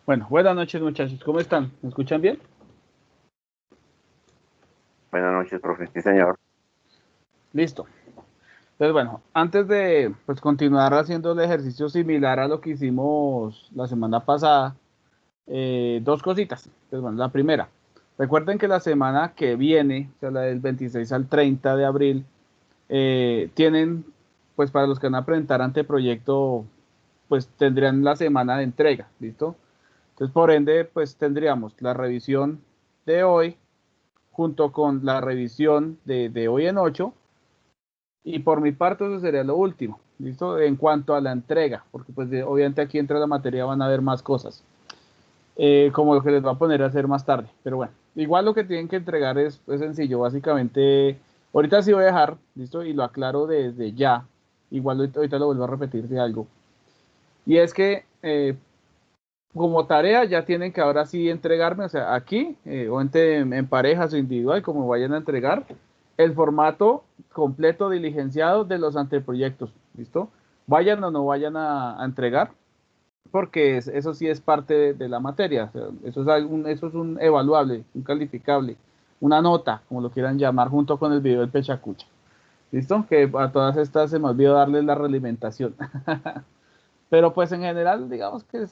Bueno, buenas noches muchachos, ¿cómo están? ¿Me escuchan bien? Buenas noches, profe. Sí, señor. Listo. Entonces, bueno, antes de pues, continuar haciendo el ejercicio similar a lo que hicimos la semana pasada, dos cositas. Entonces, bueno, la primera, recuerden que la semana que viene, o sea, la del 26 al 30 de abril, tienen, pues para los que van a presentar anteproyecto, pues tendrían la semana de entrega, ¿listo? Entonces, por ende, pues tendríamos la revisión de hoy junto con la revisión de hoy en 8. Y por mi parte eso sería lo último, ¿listo? En cuanto a la entrega, porque pues obviamente aquí entra la materia van a haber más cosas, como lo que les va a poner a hacer más tarde. Pero bueno, igual lo que tienen que entregar es sencillo, básicamente, ahorita sí voy a dejar, ¿listo? Y lo aclaro desde ya, igual ahorita lo vuelvo a repetir de algo. Y es que como tarea ya tienen que ahora sí entregarme, o sea, aquí, o en parejas o individual, como vayan a entregar, el formato completo diligenciado de los anteproyectos, ¿listo? Vayan o no vayan a entregar, porque eso sí es parte de la materia, o sea, eso es un evaluable, un calificable, una nota, como lo quieran llamar, junto con el video del Pechacucha, ¿listo? Que a todas estas se me olvidó darles la realimentación. Pero pues en general, digamos que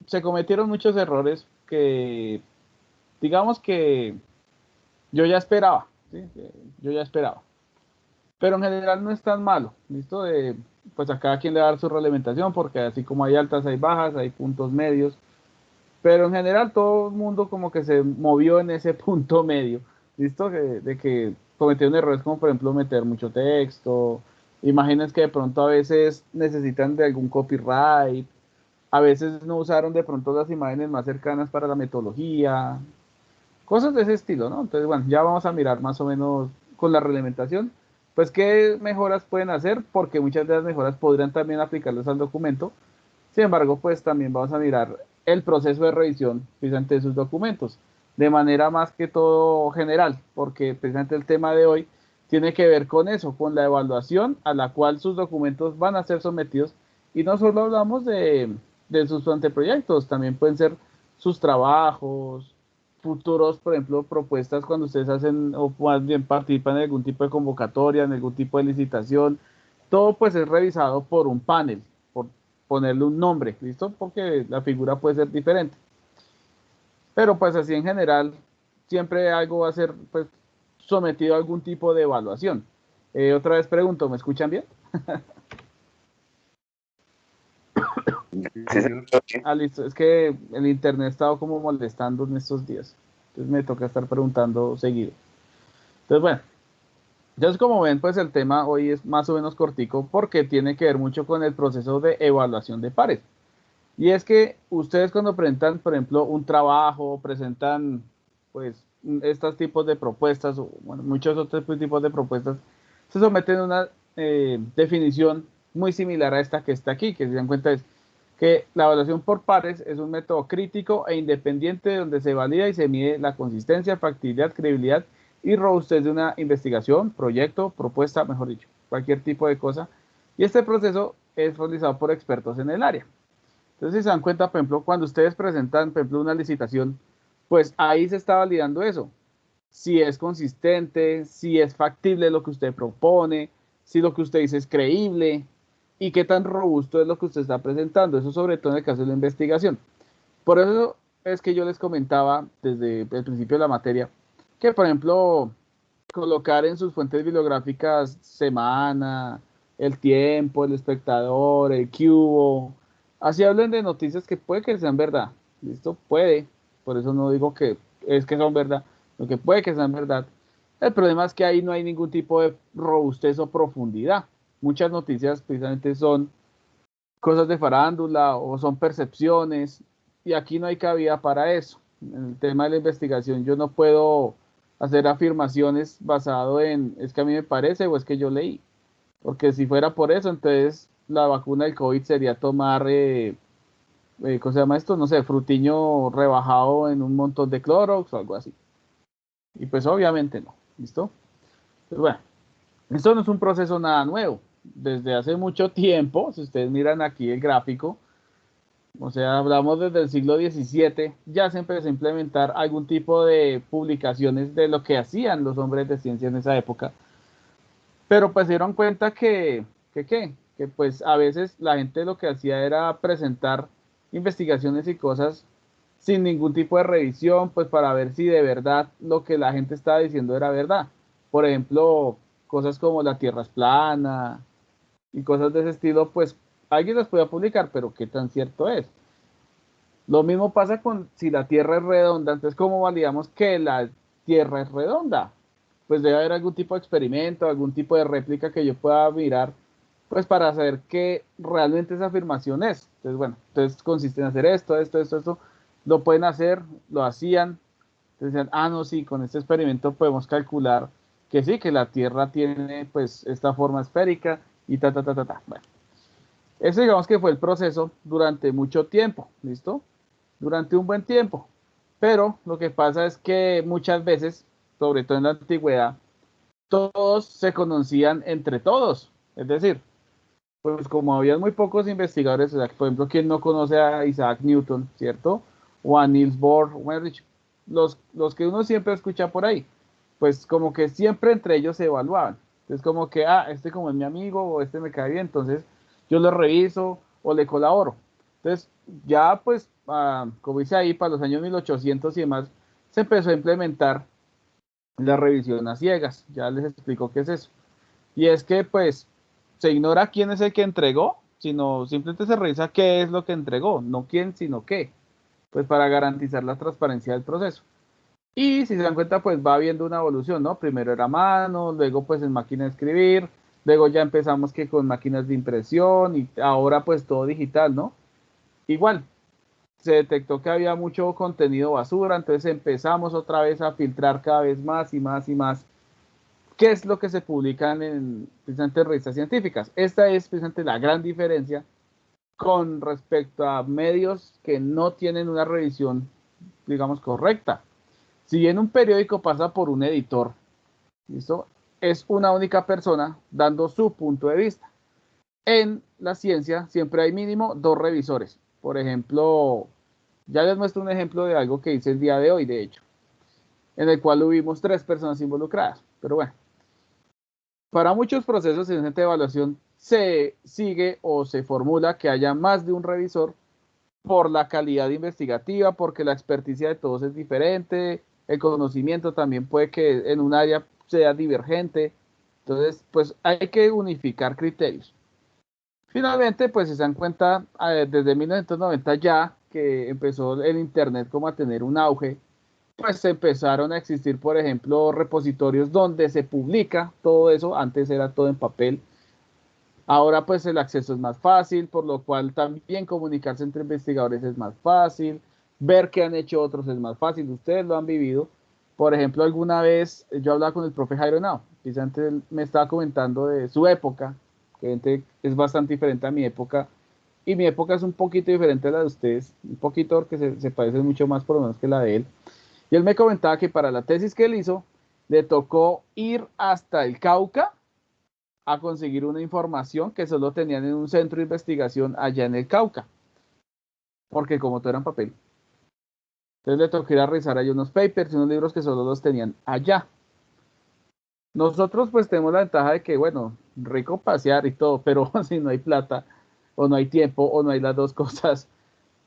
se cometieron muchos errores que, digamos que yo ya esperaba, ¿sí? Yo ya esperaba. Pero en general no es tan malo, ¿listo? Pues a cada quien le va a dar su realimentación, porque así como hay altas, hay bajas, hay puntos medios. Pero en general todo el mundo como que se movió en ese punto medio, ¿listo? De que cometieron errores como por ejemplo meter mucho texto. Imagínense que de pronto a veces necesitan de algún copyright, a veces no usaron de pronto las imágenes más cercanas para la metodología, cosas de ese estilo, ¿no? Entonces, bueno, ya vamos a mirar más o menos con la reglamentación, pues qué mejoras pueden hacer, porque muchas de las mejoras podrían también aplicarlas al documento. Sin embargo, pues también vamos a mirar el proceso de revisión precisamente de sus documentos, de manera más que todo general, porque precisamente el tema de hoy tiene que ver con eso, con la evaluación a la cual sus documentos van a ser sometidos. Y no solo hablamos de sus anteproyectos, también pueden ser sus trabajos, futuros, por ejemplo, propuestas cuando ustedes hacen o más bien participan en algún tipo de convocatoria, en algún tipo de licitación. Todo pues es revisado por un panel, por ponerle un nombre, ¿listo? Porque la figura puede ser diferente. Pero pues así en general, siempre algo va a ser pues sometido a algún tipo de evaluación. Otra vez pregunto, ¿me escuchan bien? Sí, Sí, señor. señor. Ah, listo. Es que el internet ha estado como molestando en estos días. Entonces me toca estar preguntando seguido. Entonces, bueno, entonces como ven, pues el tema hoy es más o menos cortico porque tiene que ver mucho con el proceso de evaluación de pares. Y es que ustedes cuando presentan, por ejemplo, un trabajo, presentan, pues, estos tipos de propuestas, o bueno, muchos otros tipos de propuestas, se someten a una definición muy similar a esta que está aquí, que se dan cuenta es que la evaluación por pares es un método crítico e independiente donde se valida y se mide la consistencia, factibilidad, credibilidad y robustez de una investigación, proyecto, propuesta, mejor dicho, cualquier tipo de cosa. Y este proceso es realizado por expertos en el área. Entonces, si se dan cuenta, por ejemplo, cuando ustedes presentan, por ejemplo, una licitación, pues ahí se está validando eso. Si es consistente, si es factible lo que usted propone, si lo que usted dice es creíble y qué tan robusto es lo que usted está presentando. Eso sobre todo en el caso de la investigación. Por eso es que yo les comentaba desde el principio de la materia que, por ejemplo, colocar en sus fuentes bibliográficas Semana, El Tiempo, El Espectador, El Cubo, así hablen de noticias que puede que sean verdad, ¿listo? Puede, por eso no digo que es que son verdad, lo que puede que sean verdad. El problema es que ahí no hay ningún tipo de robustez o profundidad. Muchas noticias precisamente son cosas de farándula o son percepciones y aquí no hay cabida para eso. En el tema de la investigación yo no puedo hacer afirmaciones basado en es que a mí me parece o es que yo leí, porque si fuera por eso, entonces la vacuna del COVID sería tomar, ¿cómo se llama esto? No sé, frutiño rebajado en un montón de Clorox o algo así. Y pues obviamente no, ¿listo? Pues bueno, esto no es un proceso nada nuevo. Desde hace mucho tiempo, si ustedes miran aquí el gráfico, O sea, hablamos desde el siglo XVII, ya se empezó a implementar algún tipo de publicaciones de lo que hacían los hombres de ciencia en esa época, pero pues se dieron cuenta que pues a veces la gente lo que hacía era presentar investigaciones y cosas sin ningún tipo de revisión, pues para ver si de verdad lo que la gente estaba diciendo era verdad. Por ejemplo, cosas como la Tierra es plana y cosas de ese estilo, pues alguien las podía publicar, pero ¿qué tan cierto es? Lo mismo pasa con si la Tierra es redonda, entonces ¿cómo validamos que la Tierra es redonda? Pues debe haber algún tipo de experimento, algún tipo de réplica que yo pueda mirar, pues para saber que realmente esa afirmación es. Entonces, bueno, entonces consiste en hacer esto, lo pueden hacer, lo hacían, entonces decían, ah, no, sí, con este experimento podemos calcular que sí, que la Tierra tiene pues esta forma esférica y ta. Bueno, ese digamos que fue el proceso durante mucho tiempo, ¿listo? Durante un buen tiempo. Pero lo que pasa es que muchas veces, sobre todo en la antigüedad, todos se conocían entre todos. Es decir, pues como había muy pocos investigadores, o sea, por ejemplo, ¿quién no conoce a Isaac Newton, cierto? O a Niels Bohr, bueno, los que uno siempre escucha por ahí, pues como que siempre entre ellos se evaluaban. Entonces como que, ah, este como es mi amigo o este me cae bien, entonces yo lo reviso o le colaboro. Entonces ya pues, como dice ahí, para los años 1800 y demás, se empezó a implementar la revisión a ciegas. Ya les explico qué es eso. Y es que pues se ignora quién es el que entregó, sino simplemente se revisa qué es lo que entregó, no quién, sino qué, pues para garantizar la transparencia del proceso. Y si se dan cuenta, pues va habiendo una evolución, ¿no? Primero era mano, luego pues en máquina de escribir, luego ya empezamos que con máquinas de impresión y ahora pues todo digital, ¿no? Igual, se detectó que había mucho contenido basura, entonces empezamos otra vez a filtrar cada vez más y más y más qué es lo que se publica en precisamente revistas científicas. Esta es precisamente la gran diferencia con respecto a medios que no tienen una revisión, digamos, correcta. Si bien un periódico pasa por un editor, ¿listo? Es una única persona dando su punto de vista. En la ciencia siempre hay mínimo dos revisores. Por ejemplo, ya les muestro un ejemplo de algo que hice el día de hoy, de hecho, en el cual hubimos tres personas involucradas. Pero bueno, para muchos procesos en esta evaluación se sigue o se formula que haya más de un revisor por la calidad investigativa, porque la experticia de todos es diferente, el conocimiento también puede que en un área sea divergente, entonces pues hay que unificar criterios. Finalmente, pues si se dan cuenta, desde 1990 ya que empezó el Internet como a tener un auge, pues empezaron a existir, por ejemplo, repositorios donde se publica todo eso, antes era todo en papel, ahora pues el acceso es más fácil, por lo cual también comunicarse entre investigadores es más fácil, ver qué han hecho otros es más fácil, ustedes lo han vivido. Por ejemplo, alguna vez yo hablaba con el profe Jairo Henao, precisamente él me estaba comentando de su época, que es bastante diferente a mi época, y mi época es un poquito diferente a la de ustedes, un poquito porque se parece mucho más por lo menos que la de él. Y él me comentaba que para la tesis que él hizo, le tocó ir hasta el Cauca a conseguir una información que solo tenían en un centro de investigación allá en el Cauca, porque como todo era en papel. Entonces le tocó ir a revisar ahí unos papers y unos libros que solo los tenían allá. Nosotros pues tenemos la ventaja de que, bueno, rico pasear y todo, pero si no hay plata, o no hay tiempo, o no hay las dos cosas,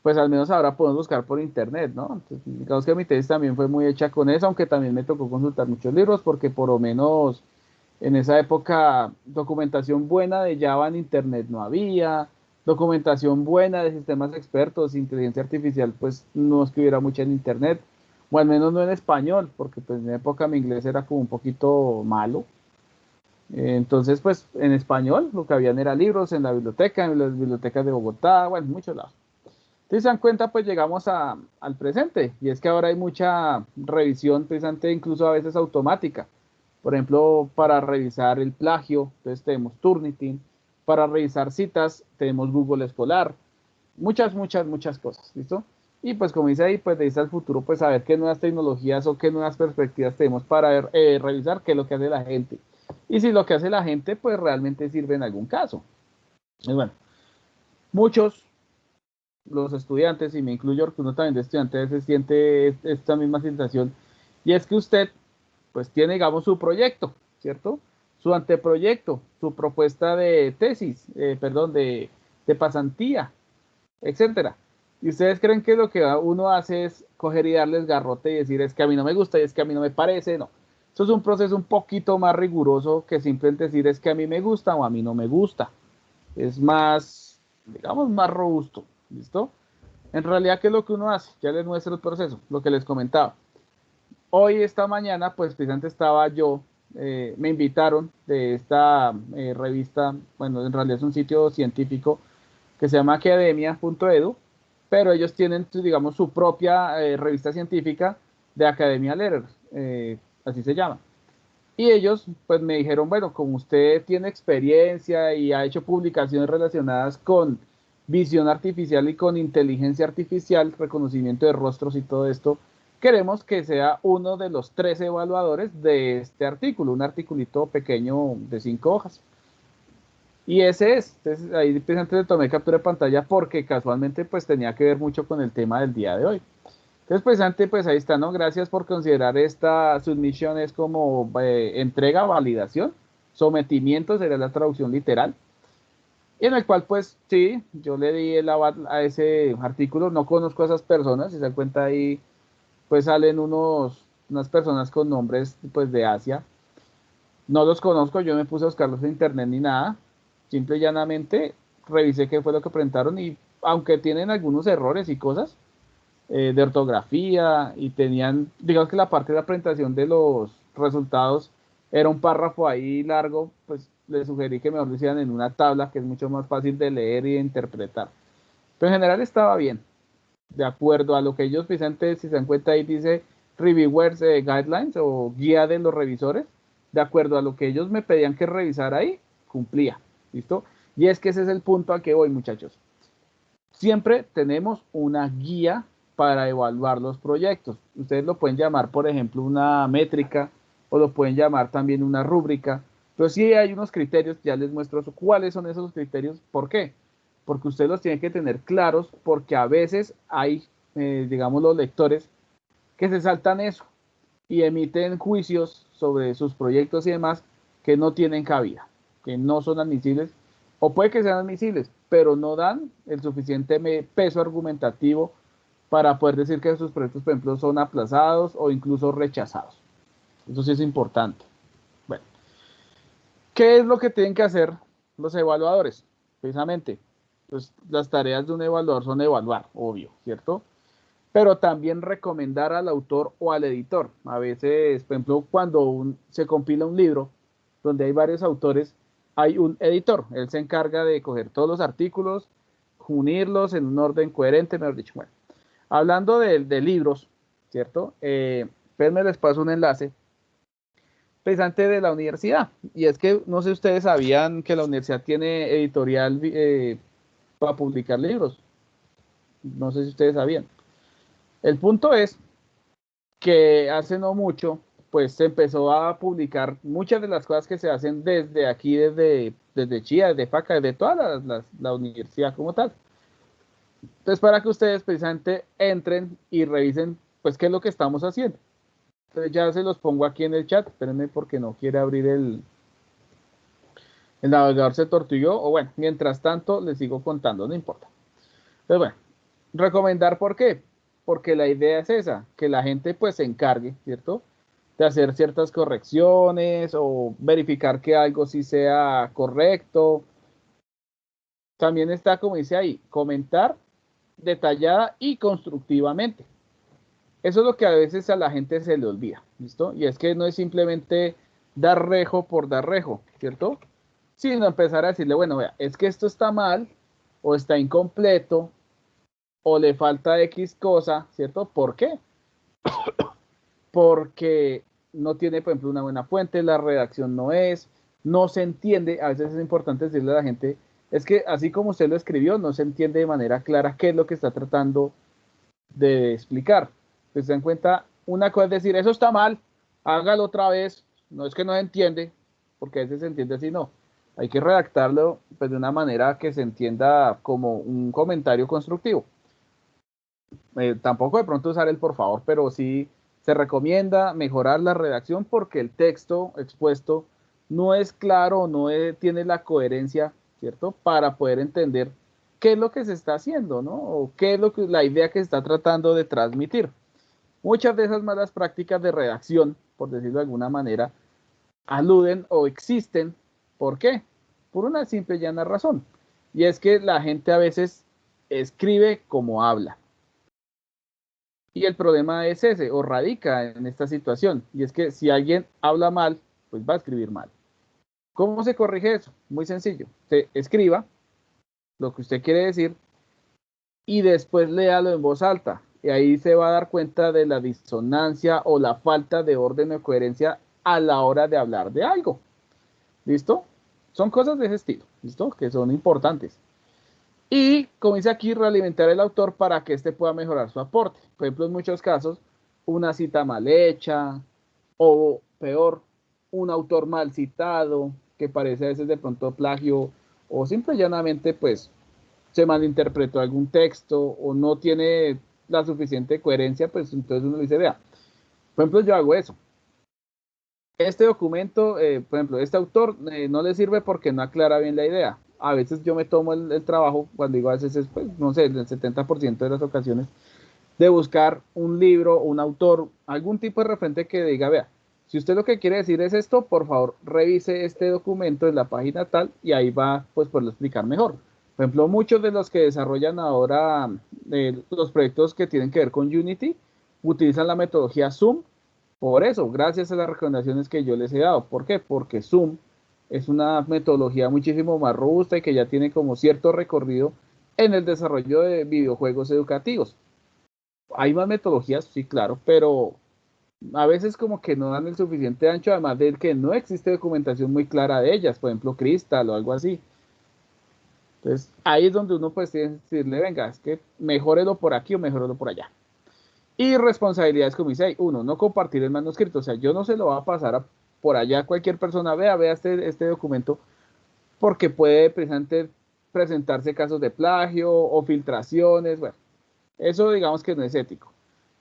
pues al menos ahora podemos buscar por internet, ¿no? Entonces, digamos que mi tesis también fue muy hecha con eso, aunque también me tocó consultar muchos libros, porque por lo menos en esa época documentación buena de Java en internet no había, documentación buena de sistemas expertos, inteligencia artificial, pues no es que hubiera mucha en internet, o al menos no en español, porque pues en mi época mi inglés era como un poquito malo. Entonces, pues en español lo que habían era libros en la biblioteca, en las bibliotecas de Bogotá, bueno, en muchos lados. Si se dan cuenta, pues llegamos al presente, y es que ahora hay mucha revisión precisamente, incluso a veces automática. Por ejemplo, para revisar el plagio, entonces tenemos Turnitin, para revisar citas tenemos Google Escolar, muchas cosas, ¿listo? Y pues como dice ahí, pues de al futuro, pues saber qué nuevas tecnologías o qué nuevas perspectivas tenemos para revisar qué es lo que hace la gente. Y si lo que hace la gente, pues realmente sirve en algún caso. Y bueno, muchos los estudiantes, y me incluyo porque uno también de estudiante a veces siente esta misma sensación, y es que usted pues tiene, digamos, su proyecto, ¿cierto? Su anteproyecto, su propuesta de tesis, perdón, de pasantía, etcétera. Y ustedes creen que lo que uno hace es coger y darles garrote y decir es que a mí no me gusta y es que a mí no me parece, no. Eso es un proceso un poquito más riguroso que simplemente decir es que a mí me gusta o a mí no me gusta. Es más, digamos, más robusto, ¿listo? En realidad, ¿qué es lo que uno hace? Ya les muestro el proceso, lo que les comentaba. Hoy, esta mañana, pues precisamente estaba yo, me invitaron de esta revista, bueno, en realidad es un sitio científico que se llama academia.edu, pero ellos tienen, digamos, su propia revista científica de Academia Letters, así se llama. Y ellos, pues me dijeron, bueno, como usted tiene experiencia y ha hecho publicaciones relacionadas con visión artificial y con inteligencia artificial, reconocimiento de rostros y todo esto, queremos que sea uno de los 3 evaluadores de este artículo, un articulito pequeño de 5 hojas. Y ese es, entonces ahí precisamente le tomé captura de pantalla porque casualmente pues tenía que ver mucho con el tema del día de hoy. Entonces precisamente pues ahí está, ¿no? Gracias por considerar esta submisión es como entrega, validación, sometimiento sería la traducción literal, y en el cual pues sí, yo le di el aval a ese artículo, no conozco a esas personas, si se dan cuenta ahí pues salen unas personas con nombres pues de Asia, no los conozco, yo me puse a buscarlos en internet ni nada, simple y llanamente revisé qué fue lo que presentaron y aunque tienen algunos errores y cosas de ortografía y tenían, digamos que la parte de la presentación de los resultados era un párrafo ahí largo, pues les sugerí que mejor lo hicieran en una tabla que es mucho más fácil de leer y de interpretar. Pero en general estaba bien, de acuerdo a lo que ellos presentan, si se dan cuenta ahí dice Reviewers Guidelines o guía de los revisores, de acuerdo a lo que ellos me pedían que revisara ahí, cumplía, ¿listo? Y es que ese es el punto a que voy, muchachos. Siempre tenemos una guía para evaluar los proyectos. Ustedes lo pueden llamar, por ejemplo, una métrica o lo pueden llamar también una rúbrica, pero sí hay unos criterios, ya les muestro cuáles son esos criterios, ¿por qué? Porque ustedes los tienen que tener claros, porque a veces hay, digamos, los lectores que se saltan eso y emiten juicios sobre sus proyectos y demás que no tienen cabida, que no son admisibles, o puede que sean admisibles, pero no dan el suficiente peso argumentativo para poder decir que sus proyectos, por ejemplo, son aplazados o incluso rechazados. Eso sí es importante. Bueno, ¿qué es lo que tienen que hacer los evaluadores? Precisamente, pues las tareas de un evaluador son evaluar, obvio, ¿cierto? Pero también recomendar al autor o al editor. A veces, por ejemplo, cuando se compila un libro donde hay varios autores, hay un editor. Él se encarga de coger todos los artículos, unirlos en un orden coherente, mejor dicho. Bueno, hablando de libros, ¿cierto? Pues me les paso un enlace precisamente de la universidad. Y es que no sé si ustedes sabían que la universidad tiene editorial para publicar libros. No sé si ustedes sabían. El punto es que hace no mucho, pues se empezó a publicar muchas de las cosas que se hacen desde aquí, desde Chía, desde FACA, desde toda la universidad como tal. Entonces, para que ustedes precisamente entren y revisen, pues, qué es lo que estamos haciendo. Entonces, ya se los pongo aquí en el chat. Espérenme porque no quiere abrir el navegador, se tortulló. O bueno, mientras tanto, les sigo contando, no importa. Entonces, bueno, recomendar por qué. Porque la idea es esa, que la gente pues se encargue, ¿cierto? De hacer ciertas correcciones o verificar que algo sí sea correcto. También está, como dice ahí, comentar detallada y constructivamente. Eso es lo que a veces a la gente se le olvida, ¿listo? Y es que no es simplemente dar rejo por dar rejo, ¿cierto? Sino empezar a decirle, bueno, vea, es que esto está mal o está incompleto o le falta X cosa, ¿cierto? ¿Por qué? Porque no tiene, por ejemplo, una buena fuente, la redacción no se entiende, a veces es importante decirle a la gente, es que así como usted lo escribió, no se entiende de manera clara qué es lo que está tratando de explicar. Pues se dan cuenta, una cosa es decir, eso está mal, hágalo otra vez, no es que no se entiende, porque a veces se entiende así, no. Hay que redactarlo pues, de una manera que se entienda como un comentario constructivo. Tampoco de pronto usar el por favor, pero sí se recomienda mejorar la redacción porque el texto expuesto no es claro, tiene la coherencia, ¿cierto? Para poder entender qué es lo que se está haciendo, ¿no? O qué es la idea que se está tratando de transmitir. Muchas de esas malas prácticas de redacción, por decirlo de alguna manera, aluden o existen. ¿Por qué? Por una simple y llana razón. Y es que la gente a veces escribe como habla. Y el problema es ese, o radica en esta situación. Y es que si alguien habla mal, pues va a escribir mal. ¿Cómo se corrige eso? Muy sencillo. Se escriba lo que usted quiere decir y después léalo en voz alta. Y ahí se va a dar cuenta de la disonancia o la falta de orden o coherencia a la hora de hablar de algo. ¿Listo? Son cosas de ese estilo, ¿listo? Que son importantes. Y, como dice aquí, realimentar el autor para que éste pueda mejorar su aporte. Por ejemplo, en muchos casos, una cita mal hecha, o peor, un autor mal citado, que parece a veces de pronto plagio, o simple y llanamente, pues, se malinterpretó algún texto, o no tiene la suficiente coherencia, pues entonces uno dice, vea, por ejemplo, yo hago eso. Este documento, por ejemplo, este autor no le sirve porque no aclara bien la idea. A veces yo me tomo el trabajo, cuando digo a veces es, pues, no sé, el 70% de las ocasiones, de buscar un libro, un autor, algún tipo de referente que diga, vea, si usted lo que quiere decir es esto, por favor, revise este documento en la página tal y ahí va, pues, poderlo explicar mejor. Por ejemplo, muchos de los que desarrollan ahora los proyectos que tienen que ver con Unity utilizan la metodología Zoom por eso, gracias a las recomendaciones que yo les he dado. ¿Por qué? Porque Zoom es una metodología muchísimo más robusta y que ya tiene como cierto recorrido en el desarrollo de videojuegos educativos. Hay más metodologías, sí, claro, pero a veces como que no dan el suficiente ancho, además de que no existe documentación muy clara de ellas, por ejemplo, Crystal o algo así. Entonces, ahí es donde uno puede decirle, venga, es que mejórelo por aquí o mejórelo por allá. Y responsabilidades, como dice ahí, uno, no compartir el manuscrito, o sea, yo no se lo va a pasar por allá a cualquier persona, vea este documento, porque puede precisamente presentarse casos de plagio o filtraciones, bueno, eso digamos que no es ético.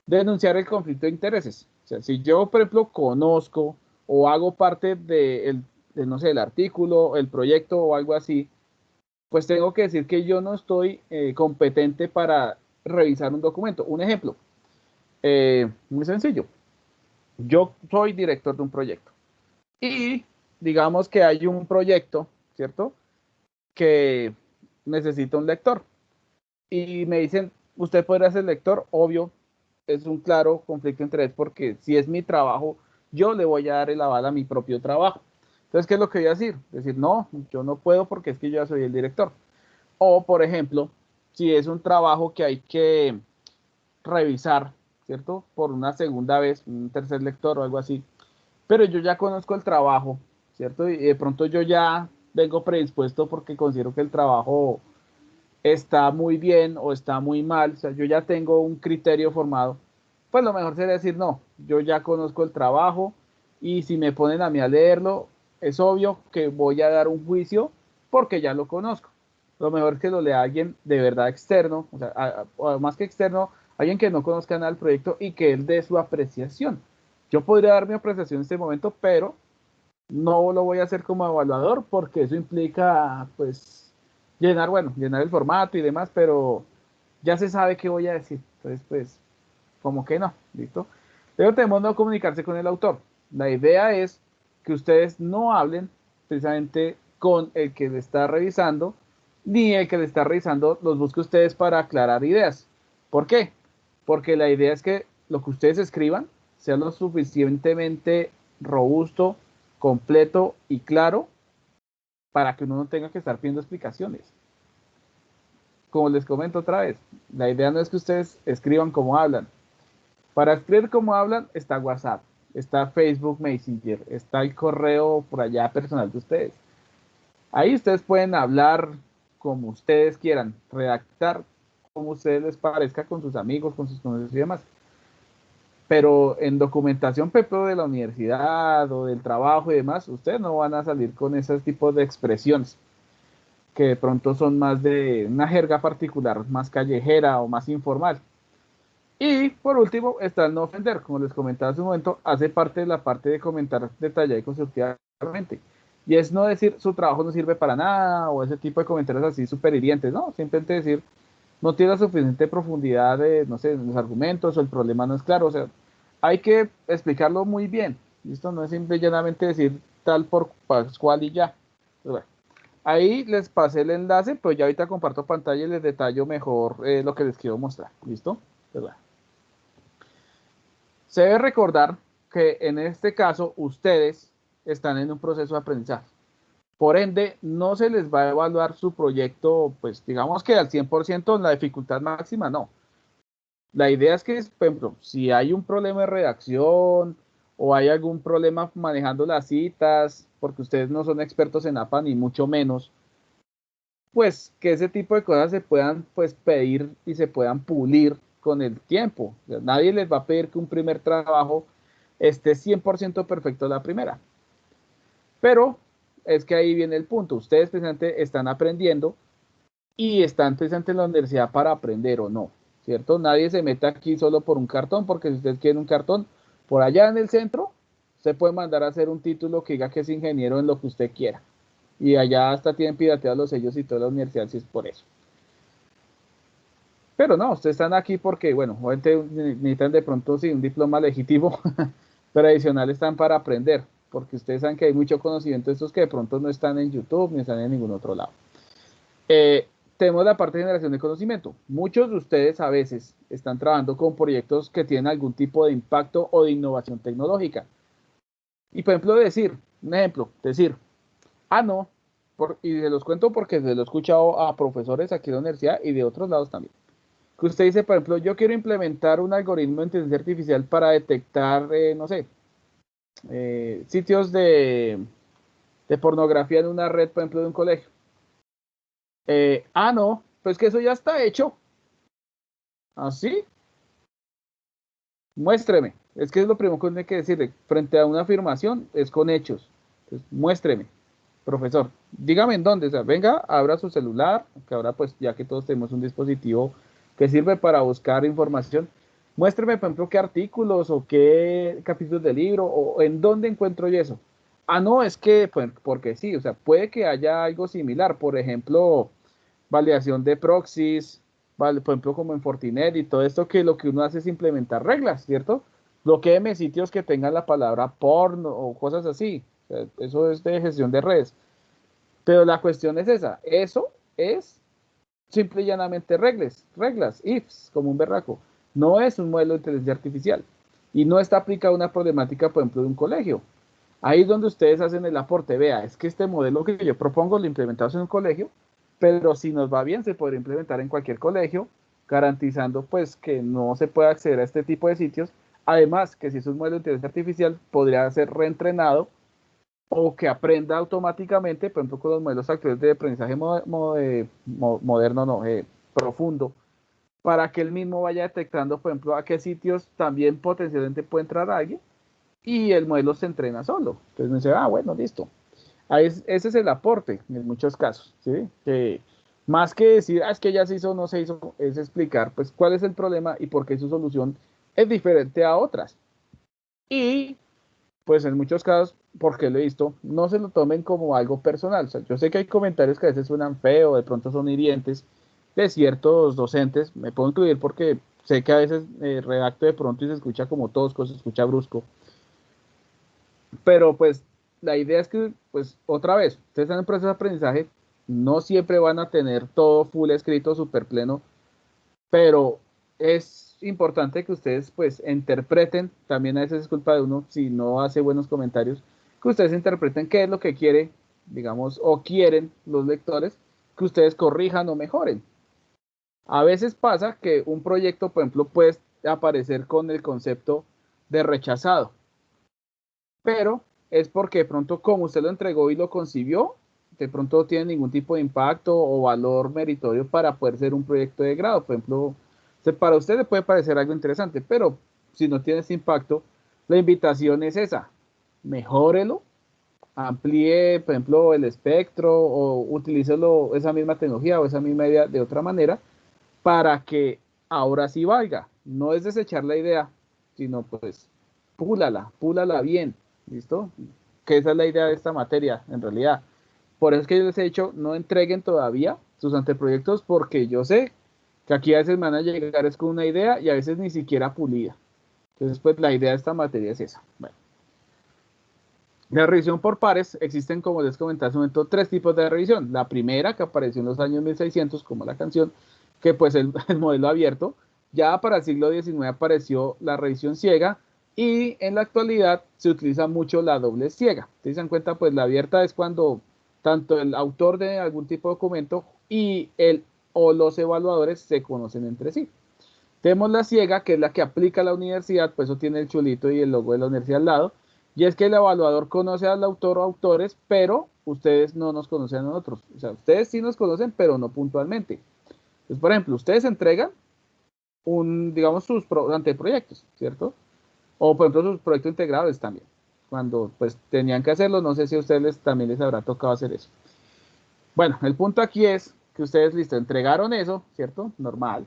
Denunciar el conflicto de intereses, o sea, si yo, por ejemplo, conozco o hago parte no sé, el artículo, el proyecto o algo así, pues tengo que decir que yo no estoy competente para revisar un documento. Un ejemplo, muy sencillo. Yo soy director de un proyecto y digamos que hay un proyecto, ¿cierto? Que necesita un lector y me dicen, usted podrá ser lector, obvio, es un claro conflicto de interés porque si es mi trabajo, yo le voy a dar el aval a mi propio trabajo. Entonces, ¿qué es lo que voy a decir? Decir, no, yo no puedo porque es que yo ya soy el director. O, por ejemplo, si es un trabajo que hay que revisar, ¿cierto? Por una segunda vez, un tercer lector o algo así, pero yo ya conozco el trabajo, ¿cierto? Y de pronto yo ya vengo predispuesto porque considero que el trabajo está muy bien o está muy mal, o sea, yo ya tengo un criterio formado, pues lo mejor sería decir, no, yo ya conozco el trabajo y si me ponen a mí a leerlo, es obvio que voy a dar un juicio porque ya lo conozco. Lo mejor es que lo lea alguien de verdad externo, o sea, más que externo, alguien que no conozca nada del proyecto y que él dé su apreciación. Yo podría dar mi apreciación en este momento, pero no lo voy a hacer como evaluador porque eso implica, pues, llenar el formato y demás, pero ya se sabe qué voy a decir. Entonces, pues, como que no, ¿listo? Pero tenemos no comunicarse con el autor. La idea es que ustedes no hablen precisamente con el que le está revisando, ni el que le está revisando los busque ustedes para aclarar ideas. ¿Por qué? Porque la idea es que lo que ustedes escriban sea lo suficientemente robusto, completo y claro para que uno no tenga que estar pidiendo explicaciones. Como les comento otra vez, la idea no es que ustedes escriban como hablan. Para escribir como hablan está WhatsApp, está Facebook Messenger, está el correo por allá personal de ustedes. Ahí ustedes pueden hablar como ustedes quieran, redactar como ustedes les parezca con sus amigos, con sus conocidos y demás. pero en documentación, por ejemplo, de la universidad o del trabajo y demás, ustedes no van a salir con esos tipos de expresiones que de pronto son más de una jerga particular, más callejera o más informal. Y por último está el no ofender, como les comentaba hace un momento, hace parte de la parte de comentar detallada y constructivamente. Y es no decir su trabajo no sirve para nada o ese tipo de comentarios así súper hirientes, no, simplemente decir no tiene la suficiente profundidad de, no sé, los argumentos o el problema no es claro, o sea, hay que explicarlo muy bien, ¿listo? No es simple y llanamente decir tal por cual y ya. Pues bueno, ahí les pasé el enlace, pero ya ahorita comparto pantalla y les detallo mejor lo que les quiero mostrar, ¿listo? Pues bueno. Se debe recordar que en este caso ustedes están en un proceso de aprendizaje. Por ende, no se les va a evaluar su proyecto, pues digamos que al 100% en la dificultad máxima, no. La idea es que, por ejemplo, si hay un problema de redacción o hay algún problema manejando las citas, porque ustedes no son expertos en APA ni mucho menos, pues que ese tipo de cosas se puedan pues pedir y se puedan pulir con el tiempo. O sea, nadie les va a pedir que un primer trabajo esté 100% perfecto a la primera. Pero es que ahí viene el punto. Ustedes precisamente están aprendiendo y están precisamente en la universidad para aprender o no, ¿cierto? Nadie se mete aquí solo por un cartón, porque si ustedes quieren un cartón, por allá en el centro, se puede mandar a hacer un título que diga que es ingeniero en lo que usted quiera. Y allá hasta tienen pirateados los sellos y toda la universidad, si es por eso. Pero no, ustedes están aquí porque, bueno, necesitan de pronto sí un diploma legítimo, pero adicional están para aprender, porque ustedes saben que hay mucho conocimiento de estos que de pronto no están en YouTube ni están en ningún otro lado. Tenemos la parte de generación de conocimiento. Muchos de ustedes a veces están trabajando con proyectos que tienen algún tipo de impacto o de innovación tecnológica. Y por ejemplo, decir, no, y se los cuento porque se lo he escuchado a profesores aquí en la universidad y de otros lados también. Que usted dice, por ejemplo, yo quiero implementar un algoritmo de inteligencia artificial para detectar, no sé, sitios de pornografía en una red, por ejemplo, de un colegio. No, pues que eso ya está hecho. ¿Así? Muéstreme. Es que es lo primero que tiene que decirle. Frente a una afirmación, es con hechos. Entonces, muéstreme, profesor. Dígame en dónde. O sea, venga, abra su celular, que ahora pues ya que todos tenemos un dispositivo que sirve para buscar información. Muéstreme, por ejemplo, qué artículos o qué capítulos de libro o en dónde encuentro yo eso. No, es que, pues, porque sí, o sea, puede que haya algo similar. Por ejemplo, validación de proxies, vale, por ejemplo, como en Fortinet y todo esto, que lo que uno hace es implementar reglas, ¿cierto? Bloquéeme sitios que tengan la palabra porno o cosas así. O sea, eso es de gestión de redes. Pero la cuestión es esa. Eso es simple y llanamente reglas, ifs, como un berraco. No es un modelo de inteligencia artificial. Y no está aplicada a una problemática, por ejemplo, de un colegio. Ahí es donde ustedes hacen el aporte. Vea, es que este modelo que yo propongo lo implementamos en un colegio, pero si nos va bien se podría implementar en cualquier colegio, garantizando pues que no se pueda acceder a este tipo de sitios. Además, que si es un modelo de inteligencia artificial, podría ser reentrenado o que aprenda automáticamente, por ejemplo, con los modelos actuales de aprendizaje moderno, no, profundo, para que él mismo vaya detectando, por ejemplo, a qué sitios también potencialmente puede entrar alguien y el modelo se entrena solo. Entonces me dice, bueno, listo. Ese es el aporte en muchos casos, ¿sí? Que más que decir, es que ya se hizo o no se hizo, es explicar, pues, cuál es el problema y por qué su solución es diferente a otras. Y, pues, en muchos casos, porque lo he visto, no se lo tomen como algo personal. O sea, yo sé que hay comentarios que a veces suenan feo, de pronto son hirientes de ciertos docentes, me puedo incluir porque sé que a veces redacto de pronto y se escucha como tosco, se escucha brusco, pero pues la idea es que, pues otra vez, ustedes están en proceso de aprendizaje, no siempre van a tener todo full escrito, súper pleno, pero es importante que ustedes pues interpreten, también a veces es culpa de uno si no hace buenos comentarios, que ustedes interpreten qué es lo que quiere, digamos, o quieren los lectores, que ustedes corrijan o mejoren. A veces pasa que un proyecto, por ejemplo, puede aparecer con el concepto de rechazado, pero es porque de pronto como usted lo entregó y lo concibió, de pronto no tiene ningún tipo de impacto o valor meritorio para poder ser un proyecto de grado. Por ejemplo, para usted le puede parecer algo interesante, pero si no tiene ese impacto, la invitación es esa, mejórelo, amplíe, por ejemplo, el espectro o utilícelo, esa misma tecnología o esa misma idea de otra manera para que ahora sí valga. No es desechar la idea, sino pues púlala bien, ¿listo? Que esa es la idea de esta materia, en realidad. Por eso es que yo les he dicho, no entreguen todavía sus anteproyectos porque yo sé que aquí a veces van a llegar es con una idea y a veces ni siquiera pulida. Entonces, pues la idea de esta materia es esa. Bueno. La revisión por pares, existen, como les comenté hace un momento, 3 tipos de revisión. La primera, que apareció en los años 1600, como la canción, que pues el modelo abierto. Ya para el siglo XIX apareció la revisión ciega y en la actualidad se utiliza mucho la doble ciega. ¿Se dan cuenta? Pues la abierta es cuando tanto el autor de algún tipo de documento y o los evaluadores se conocen entre sí. Tenemos la ciega, que es la que aplica la universidad, pues eso tiene el chulito y el logo de la universidad al lado. Y es que el evaluador conoce al autor o autores, pero ustedes no nos conocen a nosotros. O sea, ustedes sí nos conocen, pero no puntualmente. Entonces, por ejemplo, ustedes entregan digamos, sus anteproyectos, ¿cierto? O, por ejemplo, sus proyectos integrados también. Cuando, pues, tenían que hacerlo, no sé si a ustedes también les habrá tocado hacer eso. Bueno, el punto aquí es que ustedes, listo, entregaron eso, ¿cierto? Normal.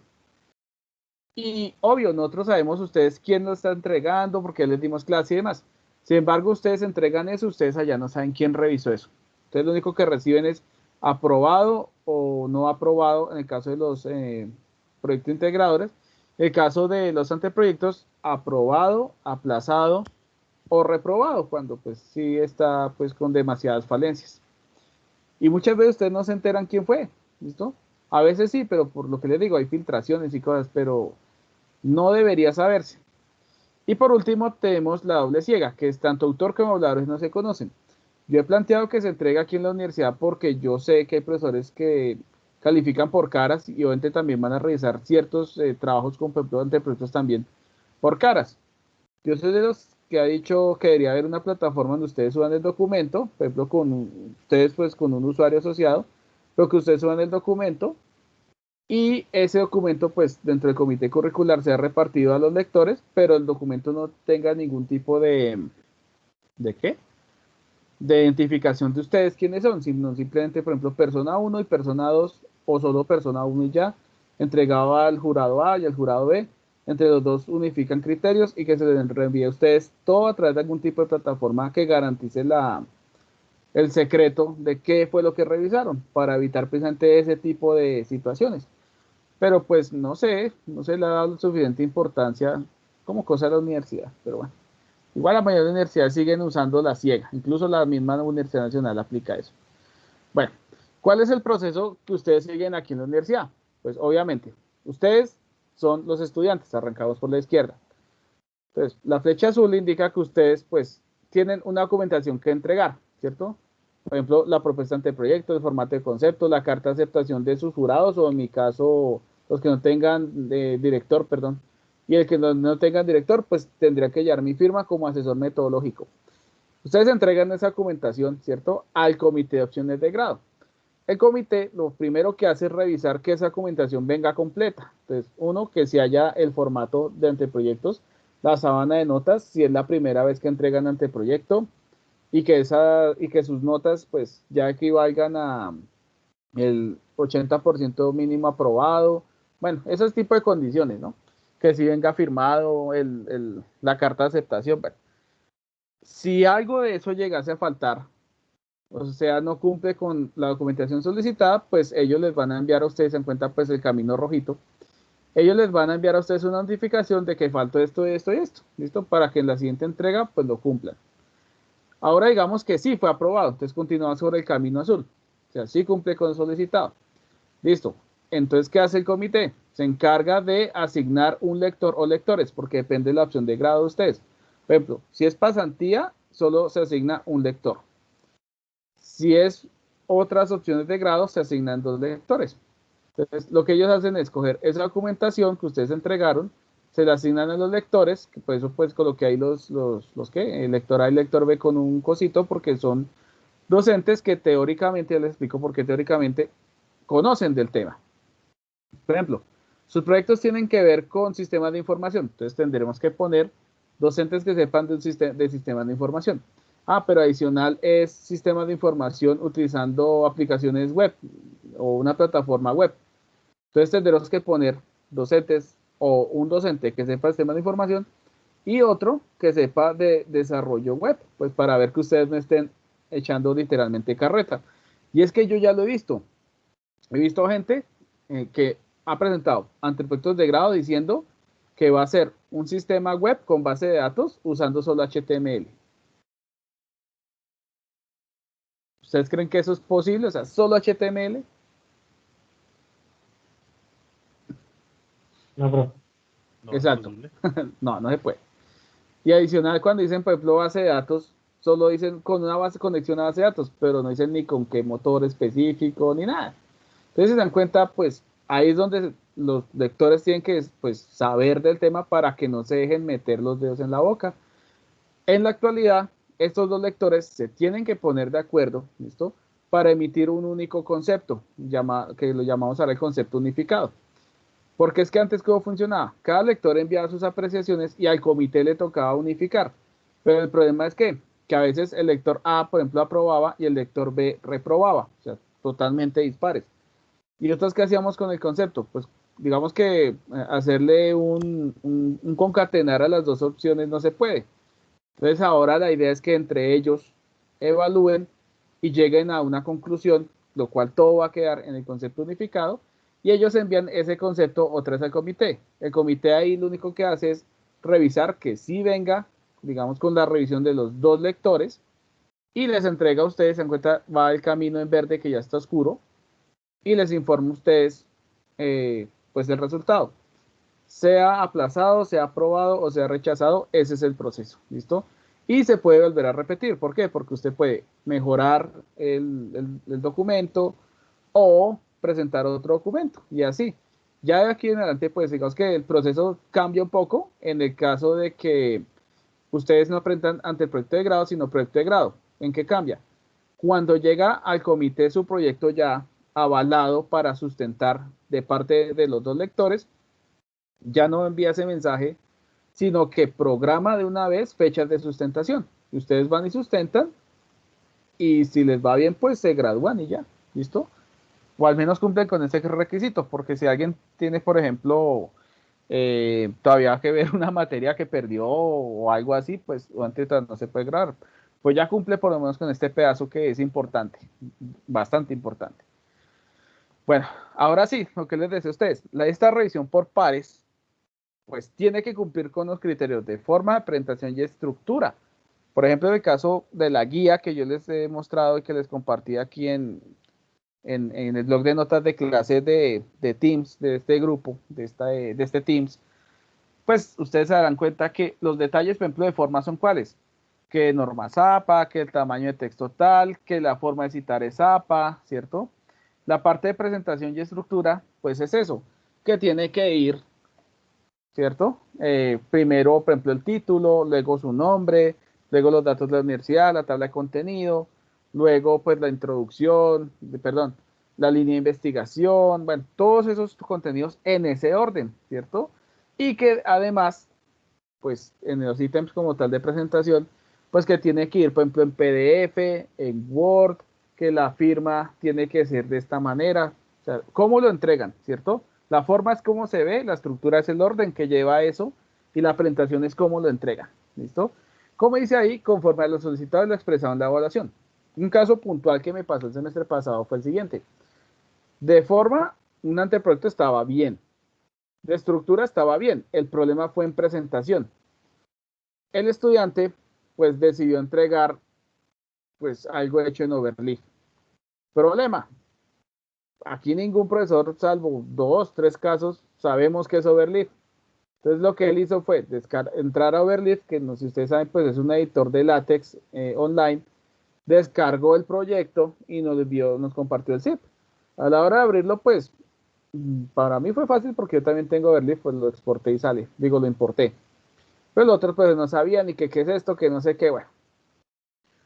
Y obvio, nosotros sabemos ustedes quién lo está entregando, porque les dimos clase y demás. Sin embargo, ustedes entregan eso, ustedes allá no saben quién revisó eso. Entonces, lo único que reciben es aprobado o no aprobado en el caso de los proyectos integradores. En el caso de los anteproyectos, aprobado, aplazado o reprobado, cuando pues sí está pues con demasiadas falencias. Y muchas veces ustedes no se enteran quién fue, ¿listo? A veces sí, pero por lo que les digo, hay filtraciones y cosas, pero no debería saberse. Y por último tenemos la doble ciega, que es tanto autor como habladores no se conocen. Yo he planteado que se entrega aquí en la universidad porque yo sé que hay profesores que califican por caras y obviamente también van a revisar ciertos trabajos con anteproyectos también por caras. Yo soy de los que ha dicho que debería haber una plataforma donde ustedes suban el documento, por ejemplo, ustedes pues con un usuario asociado, pero que ustedes suban el documento y ese documento, pues, dentro del comité curricular sea repartido a los lectores, pero el documento no tenga ningún tipo ¿de qué? De identificación de ustedes quiénes son, sino simplemente, por ejemplo, persona 1 y persona 2, o solo persona 1 y ya, entregado al jurado A y al jurado B, entre los dos unifican criterios y que se les reenvíe a ustedes todo a través de algún tipo de plataforma que garantice el secreto de qué fue lo que revisaron, para evitar precisamente ese tipo de situaciones. Pero pues no se le ha dado suficiente importancia como cosa de la universidad, pero bueno. Igual la mayoría de universidades siguen usando la ciega, incluso la misma Universidad Nacional aplica eso. Bueno, ¿cuál es el proceso que ustedes siguen aquí en la universidad? Pues obviamente, ustedes son los estudiantes, arrancados por la izquierda. Entonces, la flecha azul indica que ustedes pues tienen una documentación que entregar, ¿cierto? Por ejemplo, la propuesta ante proyecto, el formato de concepto, la carta de aceptación de sus jurados o en mi caso, los que no tengan director, perdón. Y el que no tengan director, pues tendría que llevar mi firma como asesor metodológico. Ustedes entregan esa documentación, ¿cierto? Al comité de opciones de grado. El comité lo primero que hace es revisar que esa documentación venga completa. Entonces, uno, que se haya el formato de anteproyectos, la sábana de notas, si es la primera vez que entregan anteproyecto, y que sus notas pues ya equivalgan a el 80% mínimo aprobado. Bueno, esos tipos de condiciones, ¿no? Que si venga firmado la carta de aceptación. Bueno, si algo de eso llegase a faltar, o sea, no cumple con la documentación solicitada, pues ellos les van a enviar a ustedes, en cuenta pues el camino rojito, ellos les van a enviar a ustedes una notificación de que faltó esto, esto y esto, ¿listo? Para que en la siguiente entrega pues lo cumplan. Ahora digamos que sí fue aprobado, entonces continúa sobre el camino azul, o sea, sí cumple con lo solicitado. Listo. Entonces, ¿qué hace el comité? Se encarga de asignar un lector o lectores, porque depende de la opción de grado de ustedes. Por ejemplo, si es pasantía, solo se asigna un lector. Si es otras opciones de grado, se asignan 2 lectores. Entonces, lo que ellos hacen es coger esa documentación que ustedes entregaron, se la asignan a los lectores, que por eso pues coloqué ahí los ¿qué? El lector A y el lector B con un cosito, porque son docentes que teóricamente, ya les explico por qué teóricamente, conocen del tema. Por ejemplo, Sus proyectos tienen que ver con sistemas de información, entonces tendremos que poner docentes que sepan de sistemas de información. Pero adicional es sistemas de información utilizando aplicaciones web o una plataforma web. Entonces tendremos que poner docentes o un docente que sepa de sistemas de información y otro que sepa de desarrollo web, pues para ver que ustedes no estén echando literalmente carreta. Y es que yo ya lo he visto gente que ha presentado anteproyectos de grado diciendo que va a ser un sistema web con base de datos usando solo HTML. ¿Ustedes creen que eso es posible? O sea, solo HTML. No, profe. No, Exacto. imposible. No se puede. Y adicional, cuando dicen, por ejemplo, base de datos, solo dicen con una conexión a base de datos, pero no dicen ni con qué motor específico ni nada. Entonces, si se dan cuenta, pues ahí es donde los lectores tienen que pues, saber del tema para que no se dejen meter los dedos en la boca. En la actualidad, estos dos lectores se tienen que poner de acuerdo, ¿listo? Para emitir un único concepto, que lo llamamos ahora el concepto unificado. Porque es que antes, ¿cómo funcionaba? Cada lector enviaba sus apreciaciones y al comité le tocaba unificar. Pero el problema es que a veces el lector A, por ejemplo, aprobaba y el lector B reprobaba. O sea, totalmente dispares. ¿Y nosotros qué hacíamos con el concepto? Pues digamos que hacerle un concatenar a las dos opciones no se puede. Entonces ahora la idea es que entre ellos evalúen y lleguen a una conclusión, lo cual todo va a quedar en el concepto unificado, y ellos envían ese concepto otra vez al comité. El comité ahí lo único que hace es revisar que sí venga, digamos, con la revisión de los dos lectores, y les entrega a ustedes, se encuentra, va el camino en verde que ya está oscuro, y les informa a ustedes pues el resultado. Sea aplazado, sea aprobado o sea rechazado, ese es el proceso, ¿listo? Y se puede volver a repetir, ¿por qué? Porque usted puede mejorar el documento o presentar otro documento y así. Ya de aquí en adelante, pues digamos que el proceso cambia un poco en el caso de que ustedes no presentan ante el proyecto de grado, sino proyecto de grado. ¿En qué cambia? Cuando llega al comité su proyecto ya avalado para sustentar de parte de los dos lectores, ya no envía ese mensaje, sino que programa de una vez fechas de sustentación. Ustedes van y sustentan y si les va bien, pues se gradúan y ya, ¿listo? O al menos cumplen con ese requisito, porque si alguien tiene, por ejemplo, todavía que ver una materia que perdió o algo así, pues antes no se puede grabar. Pues ya cumple por lo menos con este pedazo que es importante, bastante importante. Bueno, ahora sí, lo que les decía a ustedes, esta revisión por pares pues tiene que cumplir con los criterios de forma, de presentación y estructura. Por ejemplo, en el caso de la guía que yo les he mostrado y que les compartí aquí en el blog de notas de clase de Teams, de este grupo, de este Teams, pues ustedes se darán cuenta que los detalles, por ejemplo, de forma son cuáles. Que norma APA, que el tamaño de texto tal, que la forma de citar es APA, ¿cierto? La parte de presentación y estructura, pues es eso, que tiene que ir, ¿cierto? Primero, por ejemplo, el título, luego su nombre, luego los datos de la universidad, la tabla de contenido, luego pues la introducción, perdón, la línea de investigación, bueno, todos esos contenidos en ese orden, ¿cierto? Y que además, pues en los ítems como tal de presentación, pues que tiene que ir, por ejemplo, en PDF, en Word, que la firma tiene que ser de esta manera, o sea, ¿cómo lo entregan, ¿cierto? La forma es cómo se ve, la estructura es el orden que lleva eso y la presentación es cómo lo entrega. ¿Listo? Como dice ahí, conforme a lo solicitado y lo expresado en la evaluación. Un caso puntual que me pasó el semestre pasado fue el siguiente. De forma, un anteproyecto estaba bien. De estructura estaba bien. El problema fue en presentación. El estudiante, pues, decidió entregar, pues, algo hecho en Overleaf. Problema, aquí ningún profesor, salvo 2, 3 casos, sabemos que es Overleaf. Entonces lo que él hizo fue entrar a Overleaf, que no, si ustedes saben, pues es un editor de látex online, descargó el proyecto y nos compartió el zip. A la hora de abrirlo, pues para mí fue fácil porque yo también tengo Overleaf, pues lo exporté y sale, lo importé. Pero los otros pues no sabían ni qué es esto, que no sé qué, bueno.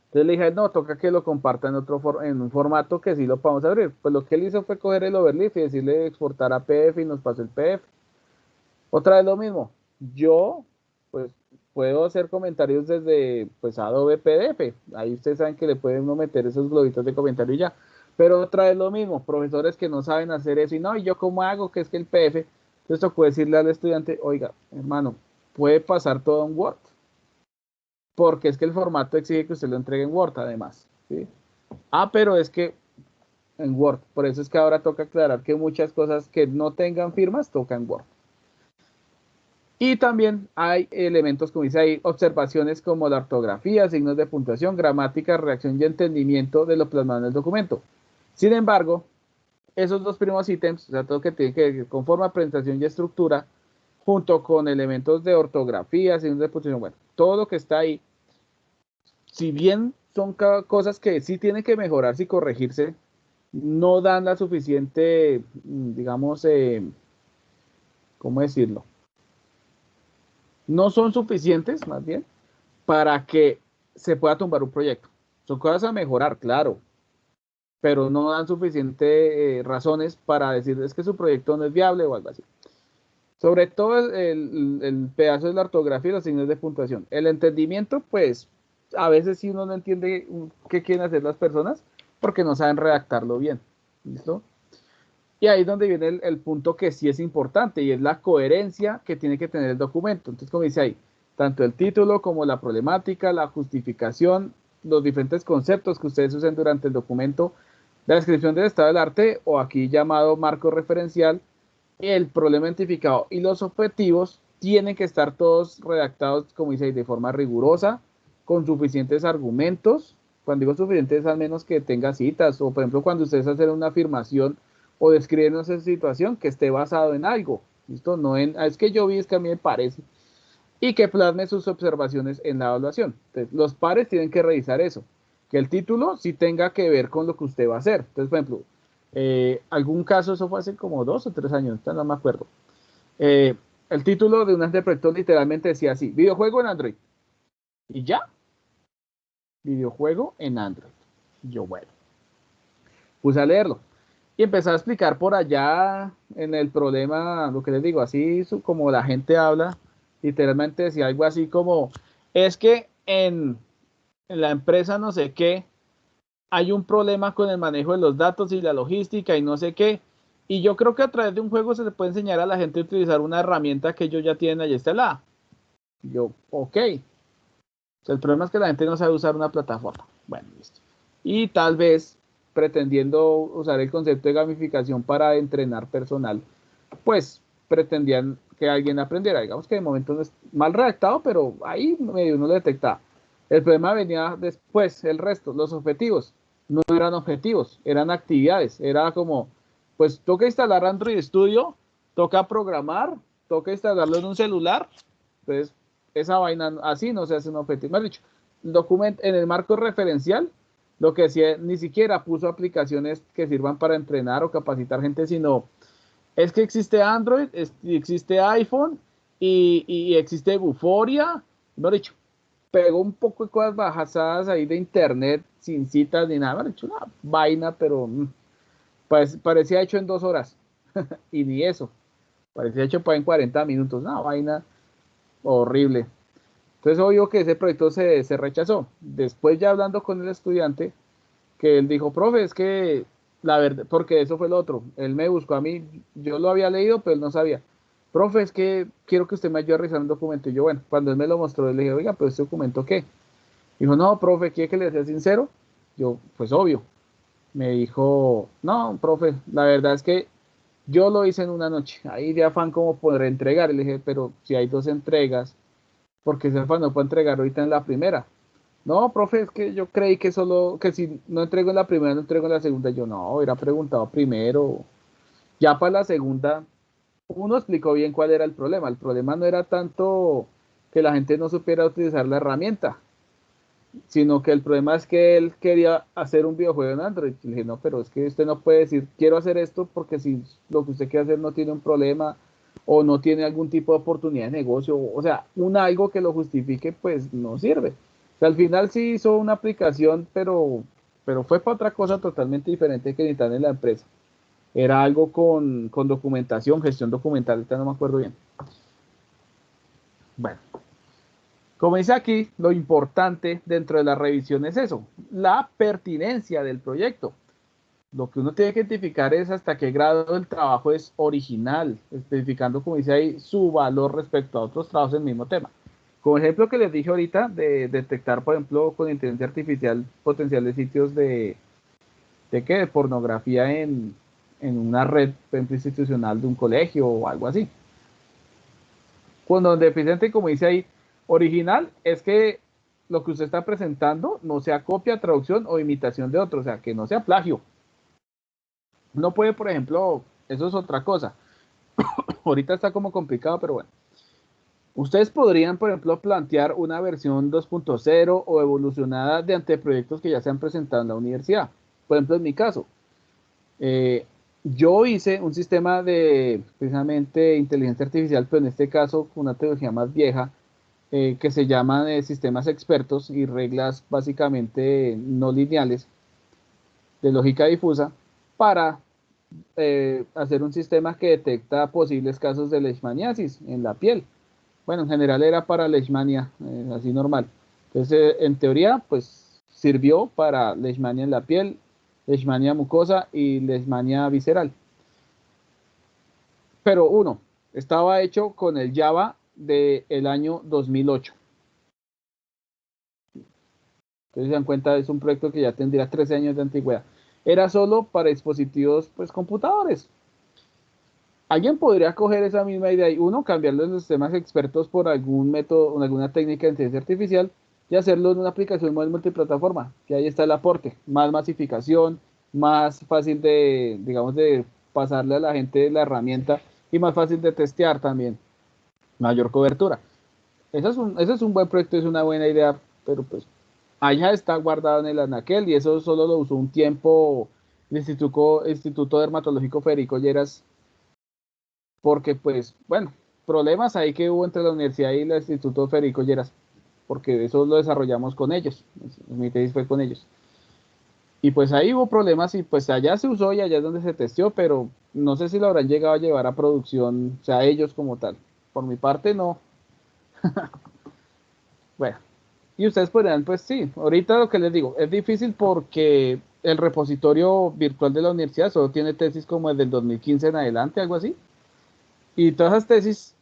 Entonces le dije, no, toca que lo comparta en un formato que sí lo podamos abrir. Pues lo que él hizo fue coger el overleaf y decirle exportar a PDF y nos pasó el PDF. Otra vez lo mismo. Yo, pues, puedo hacer comentarios desde, pues, Adobe PDF. Ahí ustedes saben que le pueden uno meter esos globitos de comentario y ya. Pero otra vez lo mismo. Profesores que no saben hacer eso y no, ¿y yo cómo hago? Que es que el PDF. Entonces tocó decirle al estudiante, oiga, hermano, puede pasar todo en Word. Porque es que el formato exige que usted lo entregue en Word, además. ¿Sí? Ah, pero es que en Word. Por eso es que ahora toca aclarar que muchas cosas que no tengan firmas tocan en Word. Y también hay elementos, como dice ahí, observaciones como la ortografía, signos de puntuación, gramática, reacción y entendimiento de lo plasmado en el documento. Sin embargo, esos dos primeros ítems, o sea, todo que tiene que ver con forma, presentación y estructura, junto con elementos de ortografía, signos de puntuación, bueno, todo lo que está ahí, si bien son cosas que sí tienen que mejorarse y corregirse, no dan la suficiente, digamos, ¿cómo decirlo? No son suficientes, más bien, para que se pueda tumbar un proyecto. Son cosas a mejorar, claro, pero no dan suficientes razones para decir es que su proyecto no es viable o algo así. Sobre todo el pedazo de la ortografía y los signos de puntuación. El entendimiento, pues, a veces sí uno no entiende qué quieren hacer las personas porque no saben redactarlo bien. ¿Listo? Y ahí es donde viene el punto que sí es importante y es la coherencia que tiene que tener el documento. Entonces, como dice ahí, tanto el título como la problemática, la justificación, los diferentes conceptos que ustedes usen durante el documento, la descripción del estado del arte o aquí llamado marco referencial, el problema identificado y los objetivos tienen que estar todos redactados, como dice ahí, de forma rigurosa, con suficientes argumentos. Cuando digo suficientes, al menos que tenga citas, o por ejemplo, cuando ustedes hacen una afirmación o describen esa situación, que esté basado en algo, ¿listo? No en, es que yo vi, es que a mí me parece, y que plasme sus observaciones en la evaluación. Entonces, los pares tienen que revisar eso, que el título sí tenga que ver con lo que usted va a hacer. Entonces, por ejemplo, algún caso, eso fue hace como 2 o 3 años, no me acuerdo. Eh, el título de un anteproyecto literalmente decía así, videojuego en Android. Y ya, videojuego en Android. Yo, bueno, puse a leerlo. Y empecé a explicar por allá en el problema, lo que les digo, así como la gente habla, literalmente decía algo así como, es que en la empresa no sé qué, hay un problema con el manejo de los datos y la logística y no sé qué. Y yo creo que a través de un juego se le puede enseñar a la gente a utilizar una herramienta que ellos ya tienen allá instalada. Y yo, ok. O sea, el problema es que la gente no sabe usar una plataforma. Bueno, listo. Y tal vez pretendiendo usar el concepto de gamificación para entrenar personal, pues pretendían que alguien aprendiera. Digamos que de momento no es mal redactado, pero ahí medio uno lo detectaba. El problema venía después, el resto, los objetivos. No eran objetivos, eran actividades. Era como, pues toca instalar Android Studio, toca programar, toca instalarlo en un celular. Entonces, esa vaina así no se hace un objetivo. Me dicho, en el marco referencial, lo que decía, ni siquiera puso aplicaciones que sirvan para entrenar o capacitar gente, sino es que existe Android, existe iPhone y existe Buforia. Me dicho, pegó un poco de cosas bajadas ahí de internet sin citas ni nada. Me dicho, una vaina, pero parecía hecho en 2 horas. Y ni eso. Parecía hecho en 40 minutos. Una vaina horrible. Entonces, obvio que ese proyecto se rechazó. Después, ya hablando con el estudiante, que él dijo, profe, es que la verdad, porque eso fue lo otro. Él me buscó a mí, yo lo había leído, pero él no sabía. Profe, es que quiero que usted me ayude a revisar un documento. Y yo, bueno, cuando él me lo mostró, le dije, oiga, pero este documento, ¿qué? Dijo, no, profe, ¿quiere que le sea sincero? Yo, pues obvio. Me dijo, no, profe, la verdad es que yo lo hice en una noche. Ahí de afán como poder entregar. Y le dije, pero si hay 2 entregas, porque ese afán no puede entregar ahorita en la primera. No, profe, es que yo creí que solo, que si no entrego en la primera, no entrego en la segunda. Yo no, hubiera preguntado primero. Ya para la segunda, uno explicó bien cuál era el problema. El problema no era tanto que la gente no supiera utilizar la herramienta, sino que el problema es que él quería hacer un videojuego en Android. Y le dije, no, pero es que usted no puede decir, quiero hacer esto porque si lo que usted quiere hacer no tiene un problema o no tiene algún tipo de oportunidad de negocio, o sea, algo que lo justifique, pues no sirve. O sea, al final sí hizo una aplicación, pero fue para otra cosa totalmente diferente que necesitaban en la empresa. Era algo con documentación, gestión documental, ahorita no me acuerdo bien. Bueno, como dice aquí, lo importante dentro de la revisión es eso, la pertinencia del proyecto. Lo que uno tiene que identificar es hasta qué grado el trabajo es original, especificando, como dice ahí, su valor respecto a otros trabajos del mismo tema. Como ejemplo que les dije ahorita, de detectar, por ejemplo, con inteligencia artificial potenciales sitios de pornografía en una red, por ejemplo, institucional de un colegio o algo así. Cuando deficiente, como dice ahí, original es que lo que usted está presentando no sea copia, traducción o imitación de otro, o sea, que no sea plagio. No puede, por ejemplo, eso es otra cosa. Ahorita está como complicado, pero bueno. Ustedes podrían, por ejemplo, plantear una versión 2.0 o evolucionada de anteproyectos que ya se han presentado en la universidad. Por ejemplo, en mi caso, eh, yo hice un sistema de precisamente inteligencia artificial, pero en este caso con una tecnología más vieja, que se llama de sistemas expertos y reglas básicamente no lineales de lógica difusa para hacer un sistema que detecta posibles casos de leishmaniasis en la piel. Bueno, en general era para leishmania, así normal. Entonces, en teoría, pues sirvió para leishmania en la piel, leishmania mucosa y leishmania visceral. Pero uno, estaba hecho con el Java del año 2008. Entonces se dan cuenta, es un proyecto que ya tendría 13 años de antigüedad. Era solo para dispositivos, pues, computadores. Alguien podría coger esa misma idea y uno, cambiarlo en los sistemas expertos por algún método, o alguna técnica de inteligencia artificial y hacerlo en una aplicación más multiplataforma, que ahí está el aporte, más masificación, más fácil de, digamos, de pasarle a la gente la herramienta y más fácil de testear también, mayor cobertura. Ese es un buen proyecto, es una buena idea, pero pues allá está guardado en el anaquel y eso solo lo usó un tiempo el Instituto Dermatológico Federico Lleras porque pues, bueno, problemas ahí que hubo entre la universidad y el Instituto Federico Lleras, porque eso lo desarrollamos con ellos, mi tesis fue con ellos. Y pues ahí hubo problemas y pues allá se usó y allá es donde se testeó, pero no sé si lo habrán llegado a llevar a producción, o sea, ellos como tal. Por mi parte, no. Bueno, y ustedes podrían, pues sí, ahorita lo que les digo, es difícil porque el repositorio virtual de la universidad solo tiene tesis como desde el 2015 en adelante, algo así. Y todas esas tesis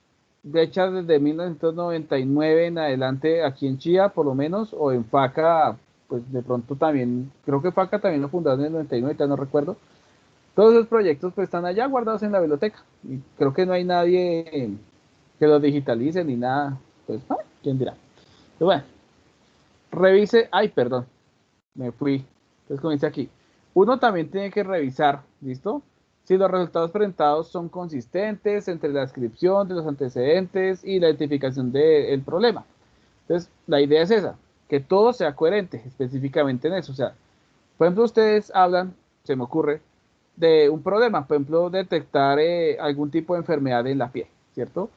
hechas desde 1999 en adelante aquí en Chía, por lo menos, o en FACA, pues de pronto también, creo que FACA también lo fundaron en el 99, ya no recuerdo. Todos esos proyectos pues están allá guardados en la biblioteca y creo que no hay nadie que los digitalice ni nada, pues, ¿quién dirá? Pero bueno, revise, ay, perdón, me fui. Entonces, como dice aquí, uno también tiene que revisar, ¿listo? Si los resultados presentados son consistentes entre la descripción de los antecedentes y la identificación del problema. Entonces, la idea es esa, que todo sea coherente específicamente en eso. O sea, por ejemplo, ustedes hablan, se me ocurre, de un problema, por ejemplo, detectar algún tipo de enfermedad en la piel, ¿cierto?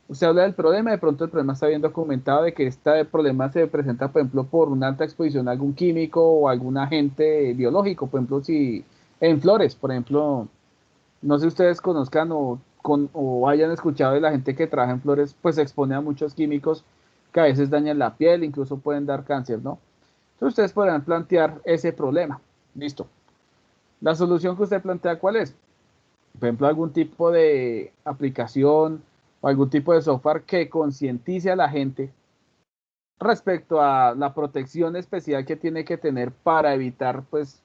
Usted habla del problema, de pronto el problema está bien documentado de que este problema se presenta, por ejemplo, por una alta exposición a algún químico o algún agente biológico, por ejemplo, si en flores, por ejemplo, no sé si ustedes conozcan o hayan escuchado de la gente que trabaja en flores, pues se expone a muchos químicos que a veces dañan la piel, incluso pueden dar cáncer, ¿no? Entonces ustedes podrán plantear ese problema. Listo. La solución que usted plantea, ¿cuál es? Por ejemplo, algún tipo de aplicación o algún tipo de software que concientice a la gente respecto a la protección especial que tiene que tener para evitar, pues,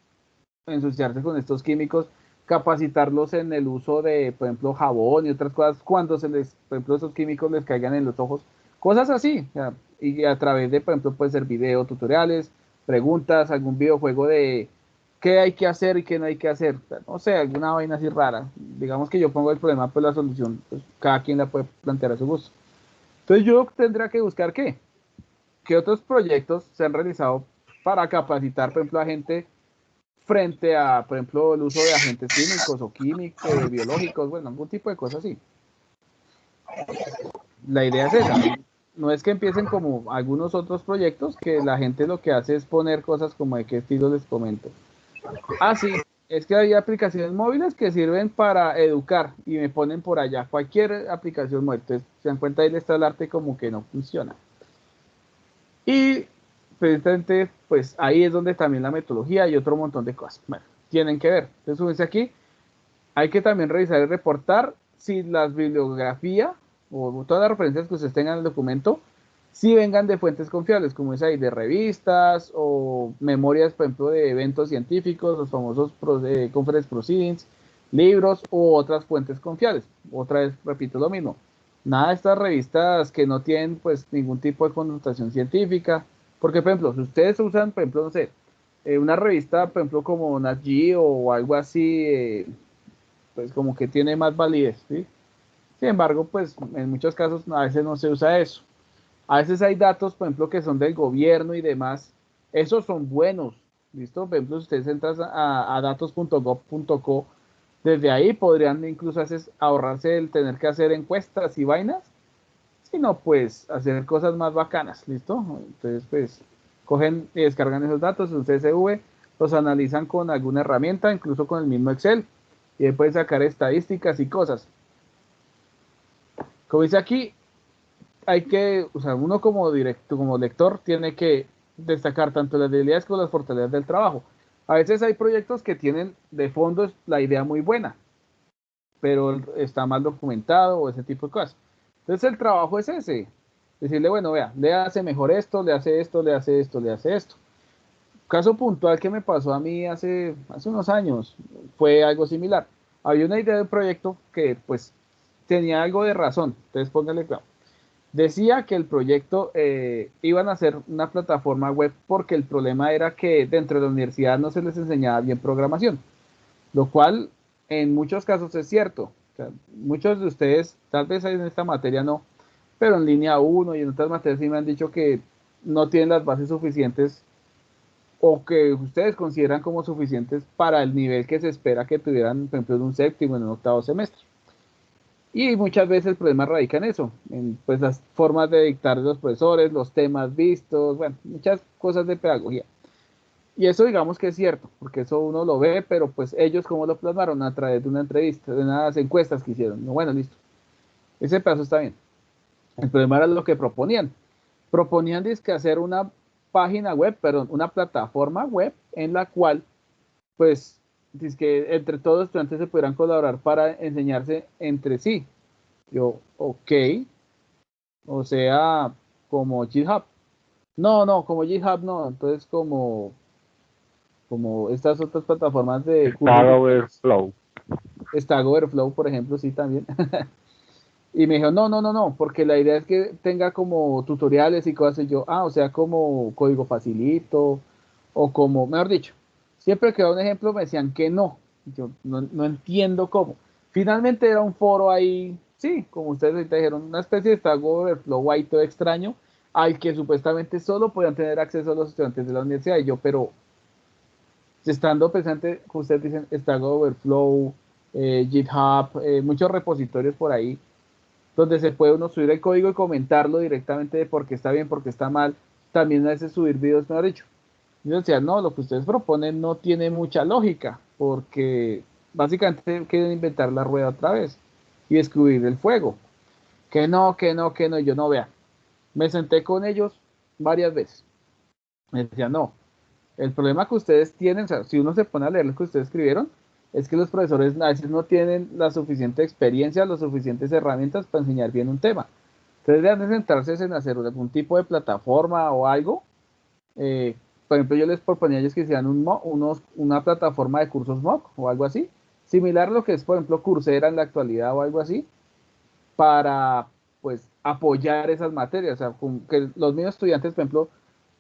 ensuciarse con estos químicos, capacitarlos en el uso de, por ejemplo, jabón y otras cosas, cuando se les, por ejemplo, esos químicos les caigan en los ojos, cosas así, o sea, y a través de, por ejemplo, puede ser video tutoriales, preguntas, algún videojuego de qué hay que hacer y qué no hay que hacer, o sea, no sé, alguna vaina así rara, digamos que yo pongo el problema, pues la solución, pues cada quien la puede plantear a su gusto. Entonces yo tendría que buscar qué otros proyectos se han realizado para capacitar, por ejemplo, a gente frente a, por ejemplo, el uso de agentes químicos o químicos, biológicos, bueno, algún tipo de cosas así. La idea es esa. no es que empiecen como algunos otros proyectos que la gente lo que hace es poner cosas como de qué estilo les comento. Ah, sí, es que hay aplicaciones móviles que sirven para educar y me ponen por allá cualquier aplicación móvil. Entonces, se dan cuenta ahí está el arte como que no funciona. Y precisamente, pues ahí es donde también la metodología y otro montón de cosas, bueno, tienen que ver. Entonces, súbense aquí. Hay que también revisar y reportar si las bibliografías o todas las referencias que ustedes tengan en el documento, si vengan de fuentes confiables, como es ahí, de revistas o memorias, por ejemplo, de eventos científicos, los famosos conference proceedings, libros u otras fuentes confiables. Otra vez, repito lo mismo. Nada de estas revistas que no tienen pues ningún tipo de connotación científica, porque, por ejemplo, si ustedes usan, por ejemplo, no sé, una revista, por ejemplo, como Nat Geo o algo así, pues como que tiene más validez, ¿sí? Sin embargo, pues en muchos casos a veces no se usa eso. A veces hay datos, por ejemplo, que son del gobierno y demás. Esos son buenos, ¿listo? Por ejemplo, si ustedes entran a datos.gov.co, desde ahí podrían incluso a veces ahorrarse el tener que hacer encuestas y vainas, sino pues hacer cosas más bacanas, ¿listo? Entonces, pues cogen y descargan esos datos en un CSV, los analizan con alguna herramienta, incluso con el mismo Excel, y después sacar estadísticas y cosas. Como dice aquí, hay que, o sea, uno como directo, como lector, tiene que destacar tanto las debilidades como las fortalezas del trabajo. A veces hay proyectos que tienen de fondo la idea muy buena, pero está mal documentado o ese tipo de cosas. Entonces el trabajo es ese, decirle, bueno, vea, le hace mejor esto, le hace esto, le hace esto, le hace esto. Caso puntual que me pasó a mí hace unos años fue algo similar. Había una idea de un proyecto que pues tenía algo de razón, entonces póngale cuidado. Decía que el proyecto iban a hacer una plataforma web porque el problema era que dentro de la universidad no se les enseñaba bien programación, lo cual en muchos casos es cierto. O sea, muchos de ustedes, tal vez en esta materia no, pero en línea uno y en otras materias sí me han dicho que no tienen las bases suficientes o que ustedes consideran como suficientes para el nivel que se espera que tuvieran, por ejemplo, en un séptimo, en un octavo semestre. Y muchas veces el problema radica en eso, en pues las formas de dictar de los profesores, los temas vistos, bueno, muchas cosas de pedagogía. Y eso digamos que es cierto, porque eso uno lo ve, pero pues ellos cómo lo plasmaron a través de una entrevista, de unas encuestas que hicieron. Bueno, listo. Ese pedazo está bien. El problema era lo que proponían. Proponían dizque hacer una página web, perdón, una plataforma web en la cual pues dizque entre todos los estudiantes se pudieran colaborar para enseñarse entre sí. Yo, ok, o sea, como GitHub. No, no, como GitHub no, entonces como estas otras plataformas de cursos Stack virtuales. Overflow. Stack Overflow, por ejemplo, sí también. Y me dijo, no, no, no, no, porque la idea es que tenga como tutoriales y cosas. Y yo, o sea, como código facilito, o como, mejor dicho, siempre que daba un ejemplo me decían que no. Yo no entiendo cómo. Finalmente era un foro ahí, sí, como ustedes ahorita dijeron, una especie de Stack Overflow ahí todo extraño, al que supuestamente solo podían tener acceso a los estudiantes de la universidad. Y yo, pero estando presente, como ustedes dicen, Stack Overflow, GitHub, muchos repositorios por ahí donde se puede uno subir el código y comentarlo directamente de por qué está bien, por qué está mal. También a veces subir videos, mejor dicho. Y yo decía, no, lo que ustedes proponen no tiene mucha lógica, porque básicamente quieren inventar la rueda otra vez y descubrir el fuego. Que no, que no, que no, yo no vea. Me senté con ellos varias veces. Me decía, no, el problema que ustedes tienen, o sea, si uno se pone a leer lo que ustedes escribieron, es que los profesores a veces no tienen la suficiente experiencia, las suficientes herramientas para enseñar bien un tema. Entonces deben de centrarse en hacer algún tipo de plataforma o algo. Eh, por ejemplo, yo les proponía a ellos que hicieran una plataforma de cursos MOOC o algo así, similar a lo que es, por ejemplo, Coursera en la actualidad o algo así, para pues apoyar esas materias. O sea, que los mismos estudiantes, por ejemplo,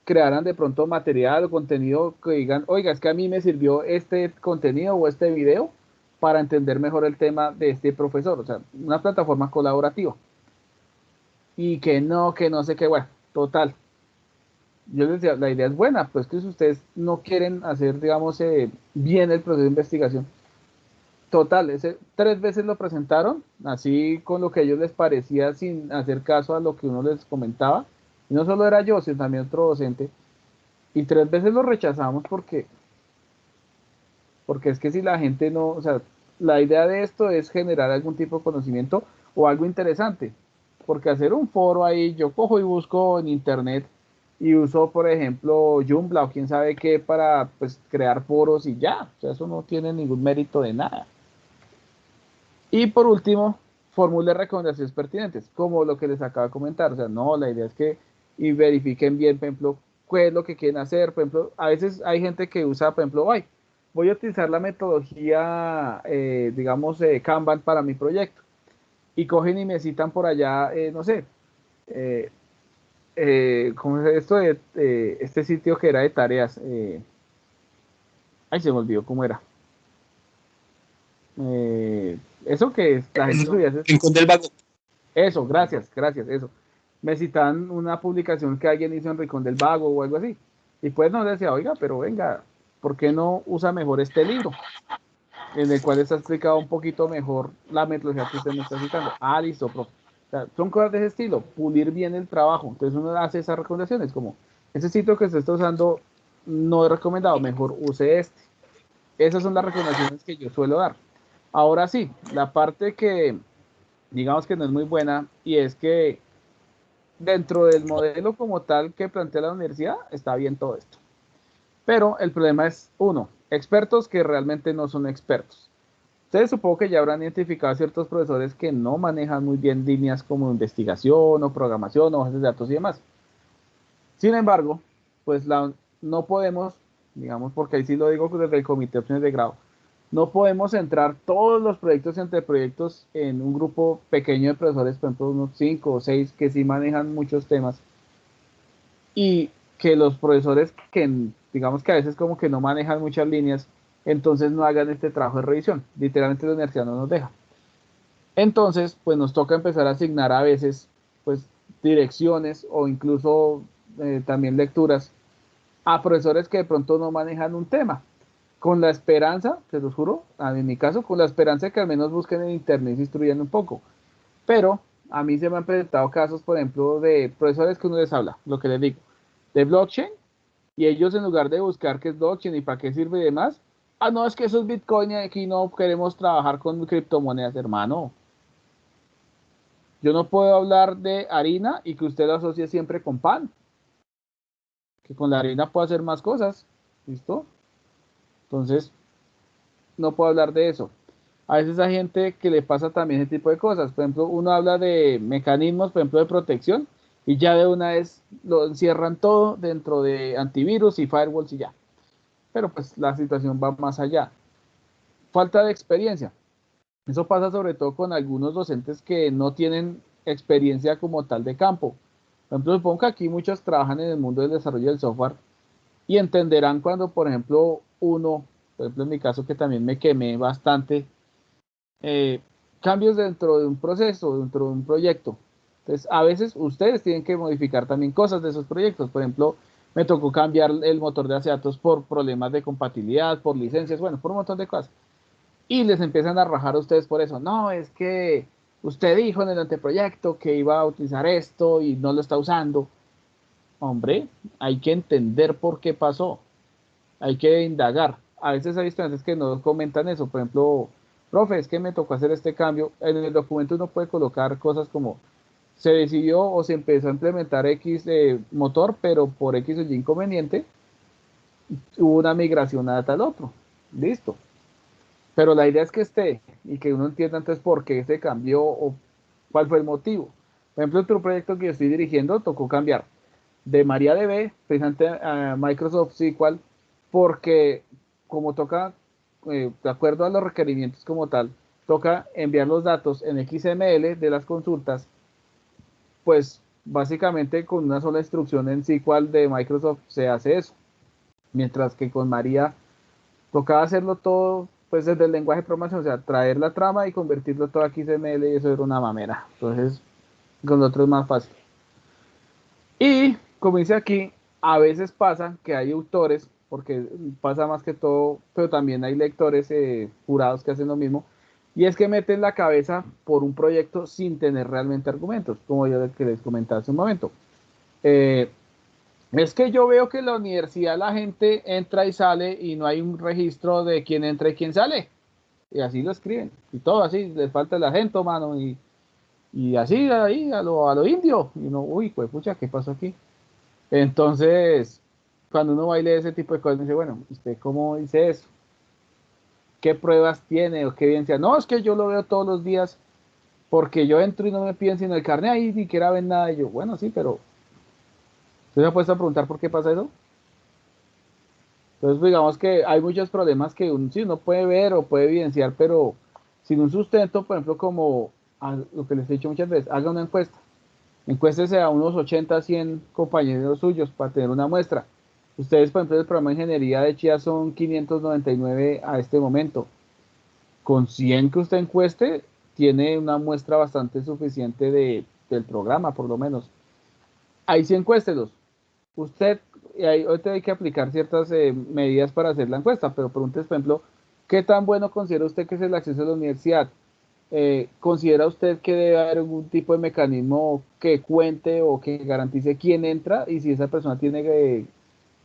crearan de pronto material o contenido que digan, oiga, es que a mí me sirvió este contenido o este video para entender mejor el tema de este profesor. O sea, una plataforma colaborativa. Y que no sé qué, bueno, total. Yo les decía, la idea es buena, pues que si ustedes no quieren hacer, digamos, bien el proceso de investigación, total, 3 veces lo presentaron, así con lo que a ellos les parecía sin hacer caso a lo que uno les comentaba. Y no solo era yo, sino también otro docente. Y 3 veces lo rechazamos porque es que si la gente no, o sea, la idea de esto es generar algún tipo de conocimiento o algo interesante. Porque hacer un foro ahí, yo cojo y busco en internet y uso, por ejemplo, Joomla o quién sabe qué para pues crear foros y ya. O sea, eso no tiene ningún mérito de nada. Y por último, formule recomendaciones pertinentes, como lo que les acabo de comentar. O sea, no, la idea es que y verifiquen bien, por ejemplo, qué es lo que quieren hacer. Por ejemplo, a veces hay gente que usa, por ejemplo, ay, voy a utilizar la metodología, digamos, Kanban para mi proyecto. Y cogen y me citan por allá, no sé, eh, ¿cómo es esto de este sitio que era de tareas? Ay, se me olvidó cómo era. Eso que la gente subía. Rincón del Vago. Eso, gracias, gracias, eso. Me citaban una publicación que alguien hizo en Rincón del Vago o algo así. Y pues nos decía, oiga, pero venga, ¿por qué no usa mejor este libro? En el cual está explicado un poquito mejor la metodología que usted me está citando. Ah, listo, profe. O sea, son cosas de ese estilo, pulir bien el trabajo. Entonces uno hace esas recomendaciones, como ese sitio que usted está usando no es recomendado, mejor use este. Esas son las recomendaciones que yo suelo dar. Ahora sí, la parte que digamos que no es muy buena y es que dentro del modelo como tal que plantea la universidad está bien todo esto. Pero el problema es, uno, expertos que realmente no son expertos. Ustedes supongo que ya habrán identificado a ciertos profesores que no manejan muy bien líneas como investigación o programación o bases de datos y demás. Sin embargo, pues no podemos, digamos, porque ahí sí lo digo desde el comité de opciones de grado, no podemos centrar todos los proyectos entre proyectos en un grupo pequeño de profesores, por ejemplo, unos 5 o 6 que sí manejan muchos temas y que los profesores que digamos que a veces como que no manejan muchas líneas, entonces no hagan este trabajo de revisión. Literalmente la universidad no nos deja. Entonces, pues nos toca empezar a asignar a veces pues direcciones o incluso también lecturas a profesores que de pronto no manejan un tema, con la esperanza, se los juro, en mi caso, con la esperanza de que al menos busquen en internet y se instruyan un poco. Pero a mí se me han presentado casos, por ejemplo, de profesores que uno les habla, lo que les digo, de blockchain, y ellos en lugar de buscar qué es blockchain y para qué sirve y demás, ah, no, es que eso es Bitcoin y aquí no queremos trabajar con criptomonedas, hermano. Yo no puedo hablar de harina y que usted lo asocie siempre con pan, que con la harina puede hacer más cosas, ¿listo? Entonces, no puedo hablar de eso. A veces hay gente que le pasa también ese tipo de cosas. Por ejemplo, uno habla de mecanismos, por ejemplo, de protección, y ya de una vez lo encierran todo dentro de antivirus y firewalls y ya. Pero pues la situación va más allá. Falta de experiencia. Eso pasa sobre todo con algunos docentes que no tienen experiencia como tal de campo. Por ejemplo, supongo que aquí muchos trabajan en el mundo del desarrollo del software y entenderán cuando, por ejemplo, por ejemplo, en mi caso que también me quemé bastante, eh, cambios dentro de un proceso, dentro de un proyecto. Entonces, a veces ustedes tienen que modificar también cosas de esos proyectos. Por ejemplo, me tocó cambiar el motor de base de datos por problemas de compatibilidad, por licencias, bueno, por un montón de cosas. Y les empiezan a rajar a ustedes por eso. No, es que usted dijo en el anteproyecto que iba a utilizar esto y no lo está usando. Hombre, hay que entender por qué pasó. Hay que indagar. A veces hay estudiantes que no comentan eso. Por ejemplo, profe, es que me tocó hacer este cambio. En el documento uno puede colocar cosas como se decidió o se empezó a implementar X motor, pero por X o Y inconveniente hubo una migración a tal otro. Listo. Pero la idea es que esté y que uno entienda entonces por qué se cambió o cuál fue el motivo. Por ejemplo, otro proyecto que yo estoy dirigiendo tocó cambiar de MariaDB precisamente a Microsoft SQL porque como toca, de acuerdo a los requerimientos como tal, toca enviar los datos en XML de las consultas, pues básicamente con una sola instrucción en SQL de Microsoft se hace eso. Mientras que con María tocaba hacerlo todo pues desde el lenguaje de programación, o sea, traer la trama y convertirlo todo a XML y eso era una mamera. Entonces, con otro es más fácil. Y, como dice aquí, a veces pasa que hay autores porque pasa más que todo, pero también hay lectores jurados que hacen lo mismo, y es que meten la cabeza por un proyecto sin tener realmente argumentos, como yo que les comentaba hace un momento. Eh, es que yo veo que en la universidad la gente entra y sale y no hay un registro de quién entra y quién sale. Y así lo escriben. Y todo así, les falta el acento, mano. Y así, ahí, a lo indio. Y uno, uy, pues pucha, ¿qué pasó aquí? Entonces, cuando uno va y lee ese tipo de cosas, dice, bueno, ¿usted cómo dice eso? ¿Qué pruebas tiene o qué evidencia? No, es que yo lo veo todos los días porque yo entro y no me piden sino el carnet ahí, ni siquiera ven nada. Y yo, bueno, sí, pero ¿usted se ha puesto a preguntar por qué pasa eso? Entonces, digamos que hay muchos problemas que uno, sí, uno puede ver o puede evidenciar, pero sin un sustento, por ejemplo, como lo que les he dicho muchas veces, haga una encuesta. Encuéstese a unos 80, 100 compañeros suyos para tener una muestra. Ustedes, por ejemplo, el programa de ingeniería de Chía son 599 a este momento. Con 100 que usted encueste, tiene una muestra bastante suficiente del programa, por lo menos. Ahí sí encuéstelos. Usted, y ahí ahorita hay que aplicar ciertas medidas para hacer la encuesta, pero pregunte, por ejemplo, ¿qué tan bueno considera usted que es el acceso a la universidad? ¿Considera usted que debe haber algún tipo de mecanismo que cuente o que garantice quién entra y si esa persona tiene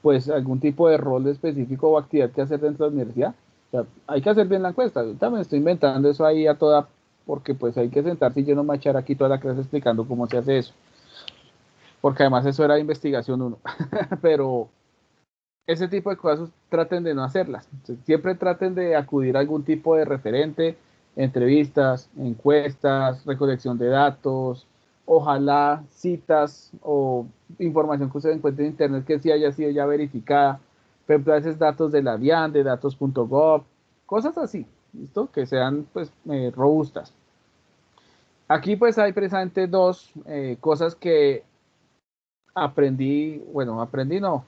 pues algún tipo de rol específico o actividad que hacer dentro de la universidad? O sea, hay que hacer bien la encuesta. Yo también estoy inventando eso ahí a toda, porque pues hay que sentarse y yo no me echar aquí toda la clase explicando cómo se hace eso, porque además eso era investigación uno, pero ese tipo de cosas traten de no hacerlas. Siempre traten de acudir a algún tipo de referente, entrevistas, encuestas, recolección de datos, ojalá citas o información que usted encuentre en internet que sí haya sido ya verificada. Por ejemplo, a veces datos de la DIAN, de datos.gov, cosas así, ¿listo? Que sean pues robustas. Aquí pues hay precisamente dos cosas que aprendí, bueno, aprendí no,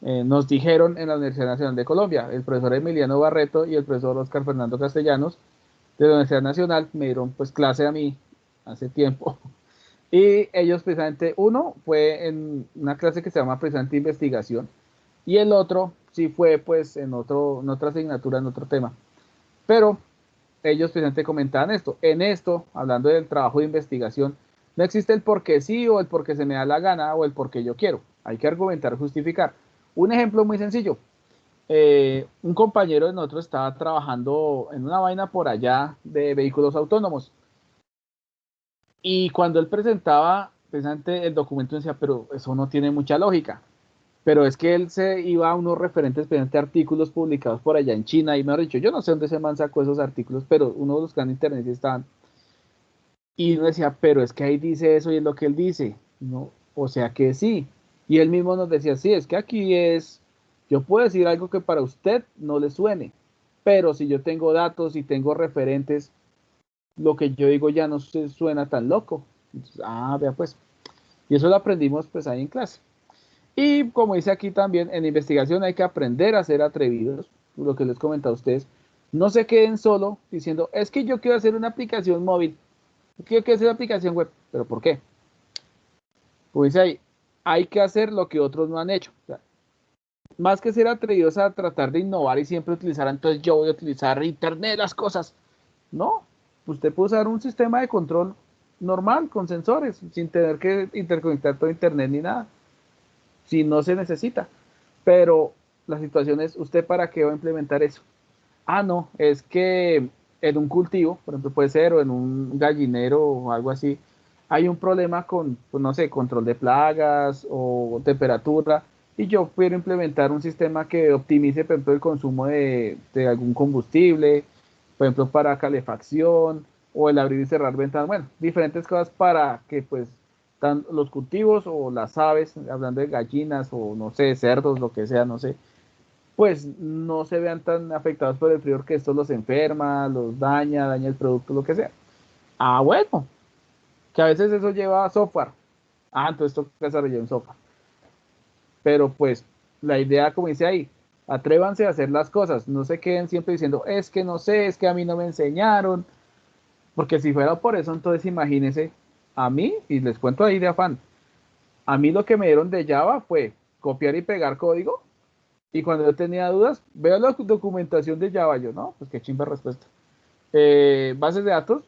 nos dijeron en la Universidad Nacional de Colombia, el profesor Emiliano Barreto y el profesor Oscar Fernando Castellanos de la Universidad Nacional me dieron pues clase a mí hace tiempo y ellos precisamente, uno fue en una clase que se llama precisamente investigación y el otro sí fue pues en otra asignatura, en otro tema, pero ellos precisamente comentaban esto, en esto, hablando del trabajo de investigación, no existe el porque sí o el porque se me da la gana o el porque yo quiero, hay que argumentar, justificar. Un ejemplo muy sencillo, un compañero de nosotros estaba trabajando en una vaina por allá de vehículos autónomos y cuando él presentaba precisamente el documento decía, pero eso no tiene mucha lógica, pero es que él se iba a unos referentes, precisamente artículos publicados por allá en China y me ha dicho, yo no sé dónde se man sacó esos artículos, pero uno de los que en internet y estaban y uno decía, pero es que ahí dice eso y es lo que él dice, no, o sea que sí, y él mismo nos decía, sí, es que aquí es, yo puedo decir algo que para usted no le suene, pero si yo tengo datos y tengo referentes, lo que yo digo ya no se suena tan loco. Entonces, vea pues, y eso lo aprendimos pues ahí en clase. Y como dice aquí también, en investigación hay que aprender a ser atrevidos, lo que les comentado a ustedes, no se queden solo diciendo, es que yo quiero hacer una aplicación móvil, yo quiero hacer una aplicación web, pero ¿por qué? Como dice ahí, hay que hacer lo que otros no han hecho. O sea, más que ser atrevidos a tratar de innovar y siempre utilizar, entonces yo voy a utilizar Internet, las cosas. No, usted puede usar un sistema de control normal, con sensores, sin tener que interconectar todo Internet ni nada, si no se necesita. Pero la situación es, ¿usted para qué va a implementar eso? No, es que en un cultivo, por ejemplo, puede ser, o en un gallinero o algo así, hay un problema con, pues, no sé, control de plagas o temperatura, y yo quiero implementar un sistema que optimice, por ejemplo, el consumo de algún combustible, por ejemplo, para calefacción, o el abrir y cerrar ventanas, bueno, diferentes cosas para que, pues, los cultivos o las aves, hablando de gallinas o, no sé, cerdos, lo que sea, no sé, pues no se vean tan afectados por el frío que esto los enferma, los daña, daña el producto, lo que sea. Bueno, que a veces eso lleva software. Entonces toca desarrollar un software. Pero pues la idea, como dice ahí, atrévanse a hacer las cosas, no se queden siempre diciendo, es que no sé, es que a mí no me enseñaron, porque si fuera por eso, entonces imagínense, a mí, y les cuento ahí de afán, a mí lo que me dieron de Java fue copiar y pegar código Y cuando yo tenía dudas, veo la documentación de Java, yo, no, pues qué chimba respuesta. Bases de datos,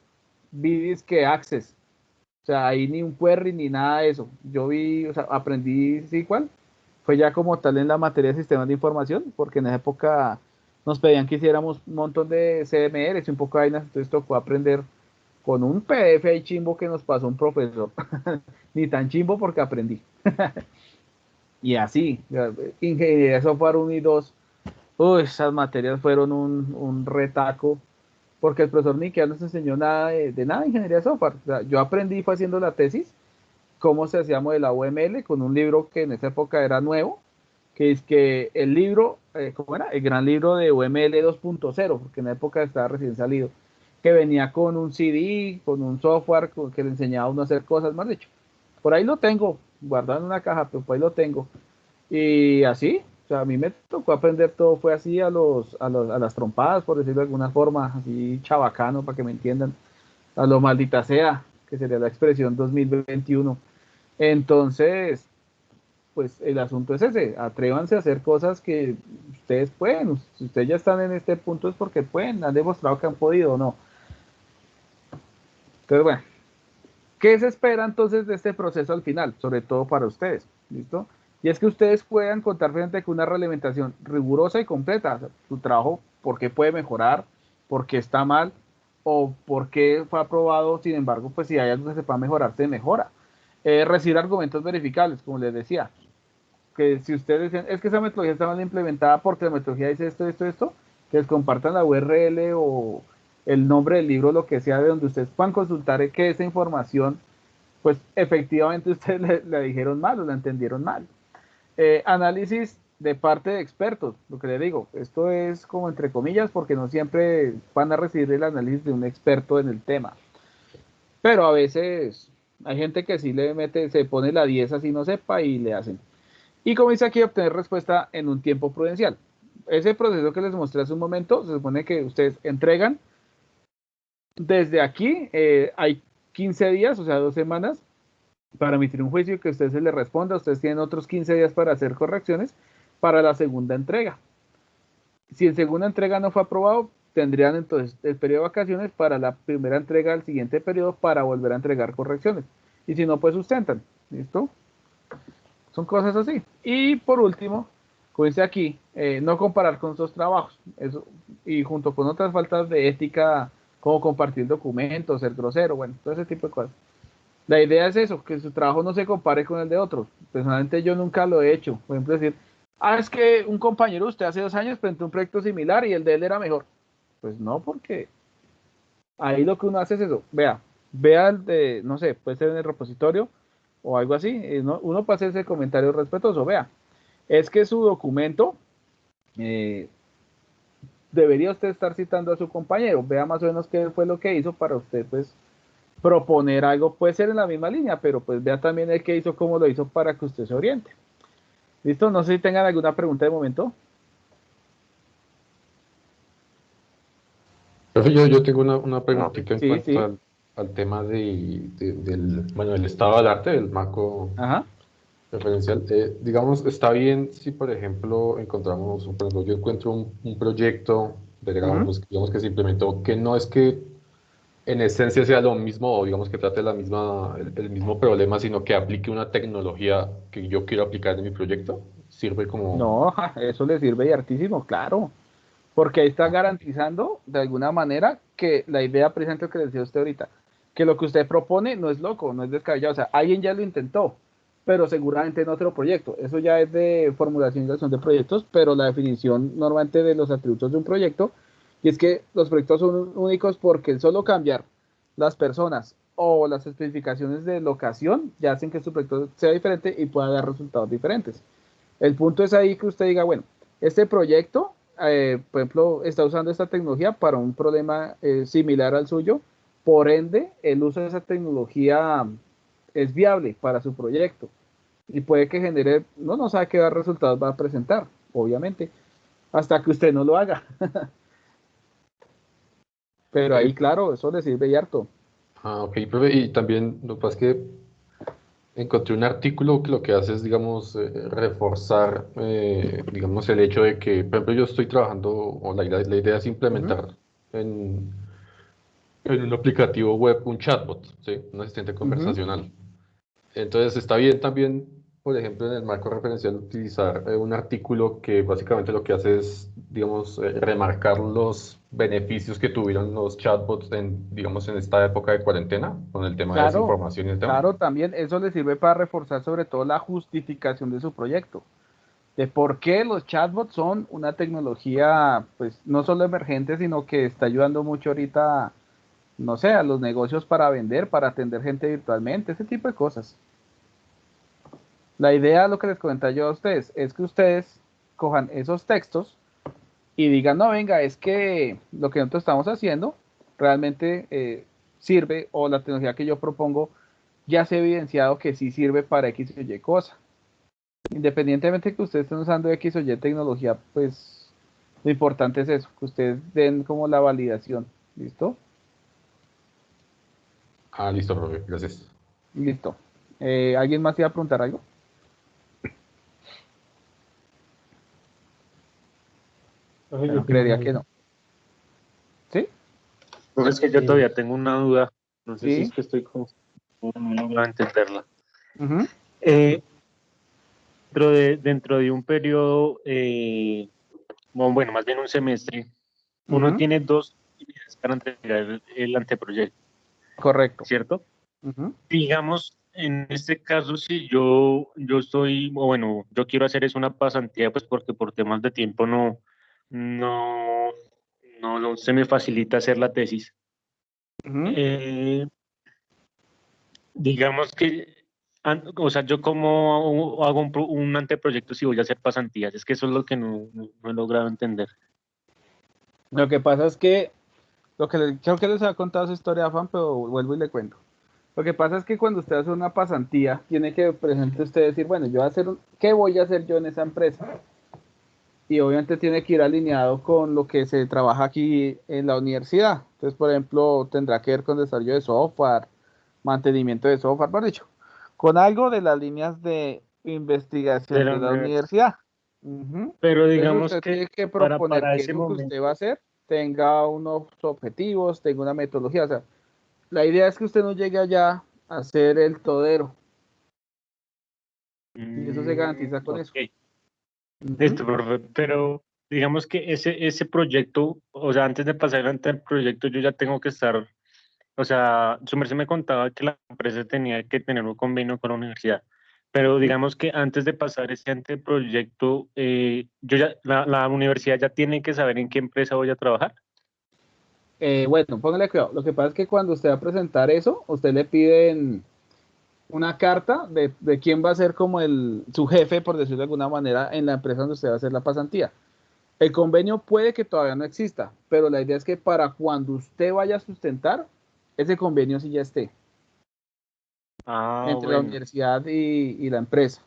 vi que Access, o sea, ahí ni un query ni nada de eso. Yo vi, o sea, aprendí SQL, fue ya como tal en la materia de sistemas de información, porque en esa época nos pedían que hiciéramos un montón de CMRs y un poco de vainas, entonces tocó aprender con un PDF ahí chimbo que nos pasó un profesor. Ni tan chimbo porque aprendí. Y así, ingeniería de software 1 y 2, uy, esas materias fueron un retaco, porque el profesor ni que nos enseñó nada de nada de ingeniería de software. O sea, yo aprendí fue haciendo la tesis, cómo se hacía modelado UML con un libro que en esa época era nuevo, que es que el libro, ¿cómo era? El gran libro de UML 2.0, porque en la época estaba recién salido, que venía con un CD, con un software que le enseñaba a uno a hacer cosas, más dicho. Por ahí lo tengo, guardado en una caja, pero por ahí lo tengo. Y así, o sea, a mí me tocó aprender todo, fue así a las trompadas, por decirlo de alguna forma, así chabacano, para que me entiendan, a lo maldita sea, que sería la expresión 2021. Entonces, pues el asunto es ese, atrévanse a hacer cosas que ustedes pueden, si ustedes ya están en este punto es porque pueden, han demostrado que han podido o no. Entonces, bueno, ¿qué se espera entonces de este proceso al final? Sobre todo para ustedes, ¿listo? Y es que ustedes puedan contar frente con una realimentación rigurosa y completa, o sea, su trabajo, por qué puede mejorar, por qué está mal, o por qué fue aprobado, sin embargo, pues si hay algo que se pueda mejorar, se mejora. Recibir argumentos verificables, como les decía, que si ustedes dicen, es que esa metodología está mal implementada porque la metodología dice esto, esto, esto, que les compartan la URL o el nombre del libro, lo que sea, de donde ustedes puedan consultar que esa información, pues efectivamente ustedes le dijeron mal o la entendieron mal. Análisis de parte de expertos, lo que le digo, esto es como entre comillas porque no siempre van a recibir el análisis de un experto en el tema, pero a veces hay gente que sí le mete, se pone la 10 así no sepa y le hacen. Y como dice aquí, obtener respuesta en un tiempo prudencial. Ese proceso que les mostré hace un momento, se supone que ustedes entregan desde aquí, hay 15 días, o sea, 2 semanas, para emitir un juicio que usted se le responda. Ustedes tienen otros 15 días para hacer correcciones para la segunda entrega. Si en segunda entrega no fue aprobado, tendrían entonces el periodo de vacaciones para la primera entrega del siguiente periodo para volver a entregar correcciones. Y si no, pues sustentan. ¿Listo? Son cosas así. Y por último, como dice aquí, no comparar con sus trabajos. Eso, y junto con otras faltas de ética, como compartir documentos, ser grosero, bueno, todo ese tipo de cosas. La idea es eso, que su trabajo no se compare con el de otros. Personalmente yo nunca lo he hecho. Por ejemplo, decir, es que un compañero usted hace 2 años presentó un proyecto similar y el de él era mejor. Pues no, porque ahí lo que uno hace es eso. Vea el de, no sé, puede ser en el repositorio o algo así. Uno puede hacer ese comentario respetuoso. Vea, es que su documento eh, debería usted estar citando a su compañero. Vea más o menos qué fue lo que hizo para usted, pues, proponer algo. Puede ser en la misma línea, pero pues vea también el que hizo, cómo lo hizo para que usted se oriente. ¿Listo? No sé si tengan alguna pregunta de momento. Profe, yo tengo una No, preguntita en Sí, cuanto sí. al tema bueno, del estado del arte, del marco Ajá. referencial. Digamos, está bien si, por ejemplo, por ejemplo, yo encuentro un proyecto de Dragon, Uh-huh. pues, digamos que se implementó, que no es que en esencia sea lo mismo, o digamos que trate el mismo problema, sino que aplique una tecnología que yo quiero aplicar en mi proyecto. Sirve como... No, eso le sirve y hartísimo, claro. Porque ahí está garantizando de alguna manera que la idea presente que le decía usted ahorita, que lo que usted propone no es loco, no es descabellado, o sea, alguien ya lo intentó, pero seguramente en otro proyecto. Eso ya es de formulación y acción de proyectos, pero la definición normalmente de los atributos de un proyecto, y es que los proyectos son únicos porque el solo cambiar las personas o las especificaciones de locación ya hacen que su proyecto sea diferente y pueda dar resultados diferentes. El punto es ahí que usted diga, bueno, este proyecto, por ejemplo, está usando esta tecnología para un problema similar al suyo, por ende, el uso de esa tecnología es viable para su proyecto y puede que genere, no sabe qué resultados va a presentar, obviamente, hasta que usted no lo haga. Pero eh, ahí, claro, eso le sirve y harto. ok, profe, y también lo que pasa es que Encontré un artículo que lo que hace es, digamos, reforzar, digamos, el hecho de que, por ejemplo, yo estoy trabajando, o la idea es Ujú, implementar en un aplicativo web un chatbot, ¿sí? Un asistente ujú. conversacional. Entonces está bien también, por ejemplo, en el marco referencial utilizar un artículo que básicamente lo que hace es, digamos, remarcar los beneficios que tuvieron los chatbots en, digamos, en esta época de cuarentena, con el tema de Claro, desinformación y el tema. claro, también eso le sirve para reforzar sobre todo la justificación de su proyecto, de por qué los chatbots son una tecnología, pues no solo emergente, sino que está ayudando mucho ahorita, no sé, a los negocios para vender, para atender gente virtualmente, ese tipo de cosas. La idea, lo que les comenté yo a ustedes, es que ustedes cojan esos textos y digan, no, venga, es que lo que nosotros estamos haciendo realmente sirve, o la tecnología que yo propongo ya se ha evidenciado que sí sirve para X o Y cosa. Independientemente de que ustedes estén usando X o Y tecnología, pues lo importante es eso, que ustedes den como la validación. ¿Listo? Ah, listo, profe, gracias. Listo. ¿Alguien más iba a preguntar algo? Profe, yo Bueno, tengo una creería que duda. no. ¿Sí? Profe, es que yo Eh, todavía tengo una duda. No sé si sí. es que estoy con... No logro entenderla. Ujú, Eh, dentro de un periodo, bueno, más bien un semestre, uno ujú, tiene dos actividades para entregar el anteproyecto, correcto. ¿cierto? Ujú. Digamos, en este caso, si yo estoy, o bueno, yo quiero hacer es una pasantía, pues porque por temas de tiempo no, no se me facilita hacer la tesis. Ujú. Eh, digamos que, o sea, yo como hago un anteproyecto si voy a hacer pasantías, es que eso es lo que no he logrado entender. Lo que pasa es que, creo que les había contado esa historia, Afan, pero vuelvo y le cuento. Lo que pasa es que cuando usted hace una pasantía, tiene que, por ejemplo, usted decir, bueno, yo voy a hacer, ¿qué voy a hacer yo en esa empresa? Y obviamente tiene que ir alineado con lo que se trabaja aquí en la universidad. Entonces, por ejemplo, tendrá que ver con desarrollo de software, mantenimiento de software, por dicho, con algo de las líneas de De investigación la de la universidad. universidad. Ujú. Pero Entonces, digamos usted que tiene que proponer para que ese eso que usted va a momento, hacer tenga unos objetivos, tenga una metodología. O sea, la idea es que usted no llegue allá a ser el todero, y eso se garantiza con eso. ok, Ujú. listo, profe, pero digamos que ese proyecto, o sea, antes de pasar ante el proyecto, yo ya tengo que estar, o sea, su merced me contaba que la empresa tenía que tener un convenio con la universidad, pero Ujú. digamos que antes de pasar ese anteproyecto, la universidad ya tiene que saber en qué empresa voy a trabajar. Bueno, póngale cuidado. Lo que pasa es que cuando usted va a presentar eso, usted le piden una carta de quién va a ser como su jefe, por decirlo de alguna manera, en la empresa donde usted va a hacer la pasantía. El convenio puede que todavía no exista, pero la idea es que para cuando usted vaya a sustentar, ese convenio sí ya esté Ah, entre la bueno. universidad y la empresa.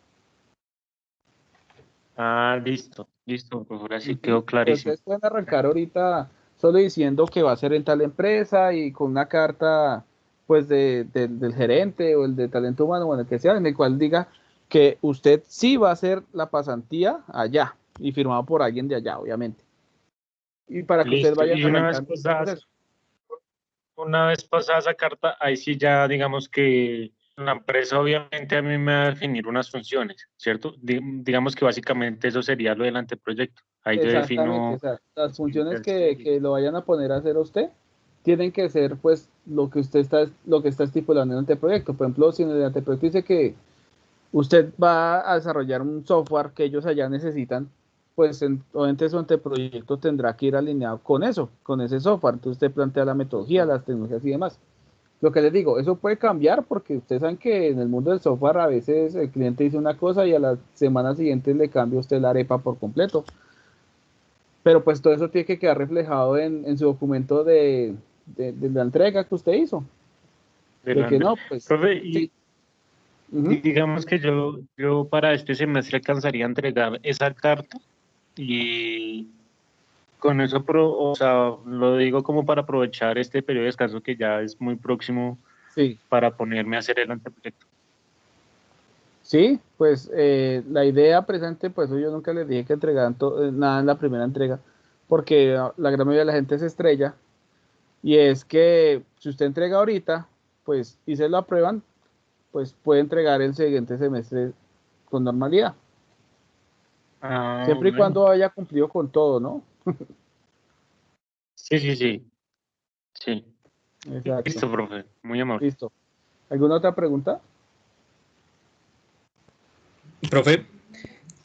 Ah, listo, listo, pues ahora sí Ujú. quedó Pero clarísimo. ustedes pueden arrancar ahorita solo diciendo que va a ser en tal empresa y con una carta pues del gerente o el de talento humano, bueno, el que sea, en el cual diga que usted sí va a hacer la pasantía allá y firmado por alguien de allá, obviamente. Y para que ustedes Listo. vayan Y arrancando el proceso. una vez pasada esa carta, ahí sí ya digamos que la empresa obviamente a mí me va a definir unas funciones, ¿cierto? Digamos que básicamente eso sería lo del anteproyecto. Ahí yo Exactamente, o defino sea, las las funciones limitaciones. que lo vayan a poner a hacer a usted tienen que ser pues lo que está estipulando en el anteproyecto. Por ejemplo, si en el anteproyecto dice que usted va a desarrollar un software que ellos allá necesitan, pues obviamente su anteproyecto tendrá que ir alineado con eso, con ese software. Entonces usted plantea la metodología, las tecnologías y demás. Lo que les digo, eso puede cambiar porque ustedes saben que en el mundo del software a veces el cliente dice una cosa y a la semana siguiente le cambia usted la arepa por completo. Pero pues todo eso tiene que quedar reflejado en su documento de la entrega que usted hizo. De que Delante. no, pues Profe, sí. y Ujú. digamos que yo para este semestre alcanzaría a entregar esa carta y con eso, o sea, lo digo como para aprovechar este periodo de descanso que ya es muy próximo Sí. para ponerme a hacer el anteproyecto. Sí, pues la idea presente, pues yo nunca les dije que entregaran nada en la primera entrega, porque la gran mayoría de la gente se estrella, y es que si usted entrega ahorita, pues y se lo aprueban, pues puede entregar el siguiente semestre con normalidad, Ah, siempre y bueno. cuando haya cumplido con todo, ¿no? Sí, sí, sí. Sí. Exacto, Listo, profe. Muy amable. listo. ¿Alguna otra pregunta? Profe,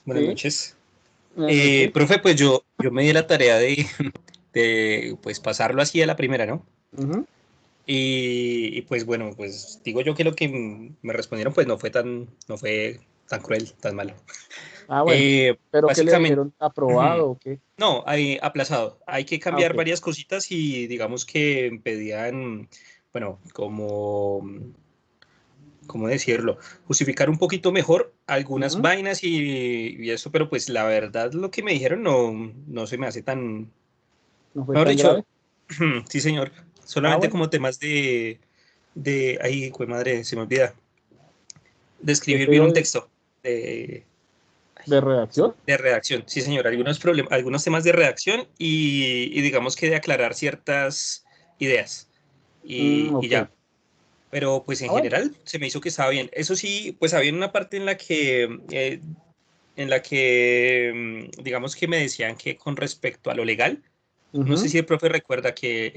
buenas Sí, noches. buenas noches. Profe, pues yo me di la tarea de pues pasarlo así a la primera, ¿no? Ujú. Y, pues bueno, pues digo yo que lo que me respondieron pues no fue tan cruel, tan malo. Ah, bueno, pero ¿qué le Básicamente, dijeron? ¿Aprobado o qué? no, hay aplazado. Hay que Ah, cambiar ok. varias cositas y digamos que pedían, bueno, ¿cómo decirlo? Justificar un poquito mejor algunas Ujú. vainas y eso, pero pues la verdad lo que me dijeron no se me hace tan, ¿No fue mejor tan grave? dicho, sí señor, Ah, solamente bueno, como temas ay, güey madre, se me olvida, de ¿qué escribir te bien digo un texto, de, de redacción? de redacción, sí señor, algunos temas de redacción y digamos que de aclarar ciertas ideas y Ok. ya. Pero pues en Ah, bueno. general se me hizo que estaba bien. Eso sí, pues había una parte en la que digamos que me decían que con respecto a lo legal, no sé Ujú. si el profe recuerda que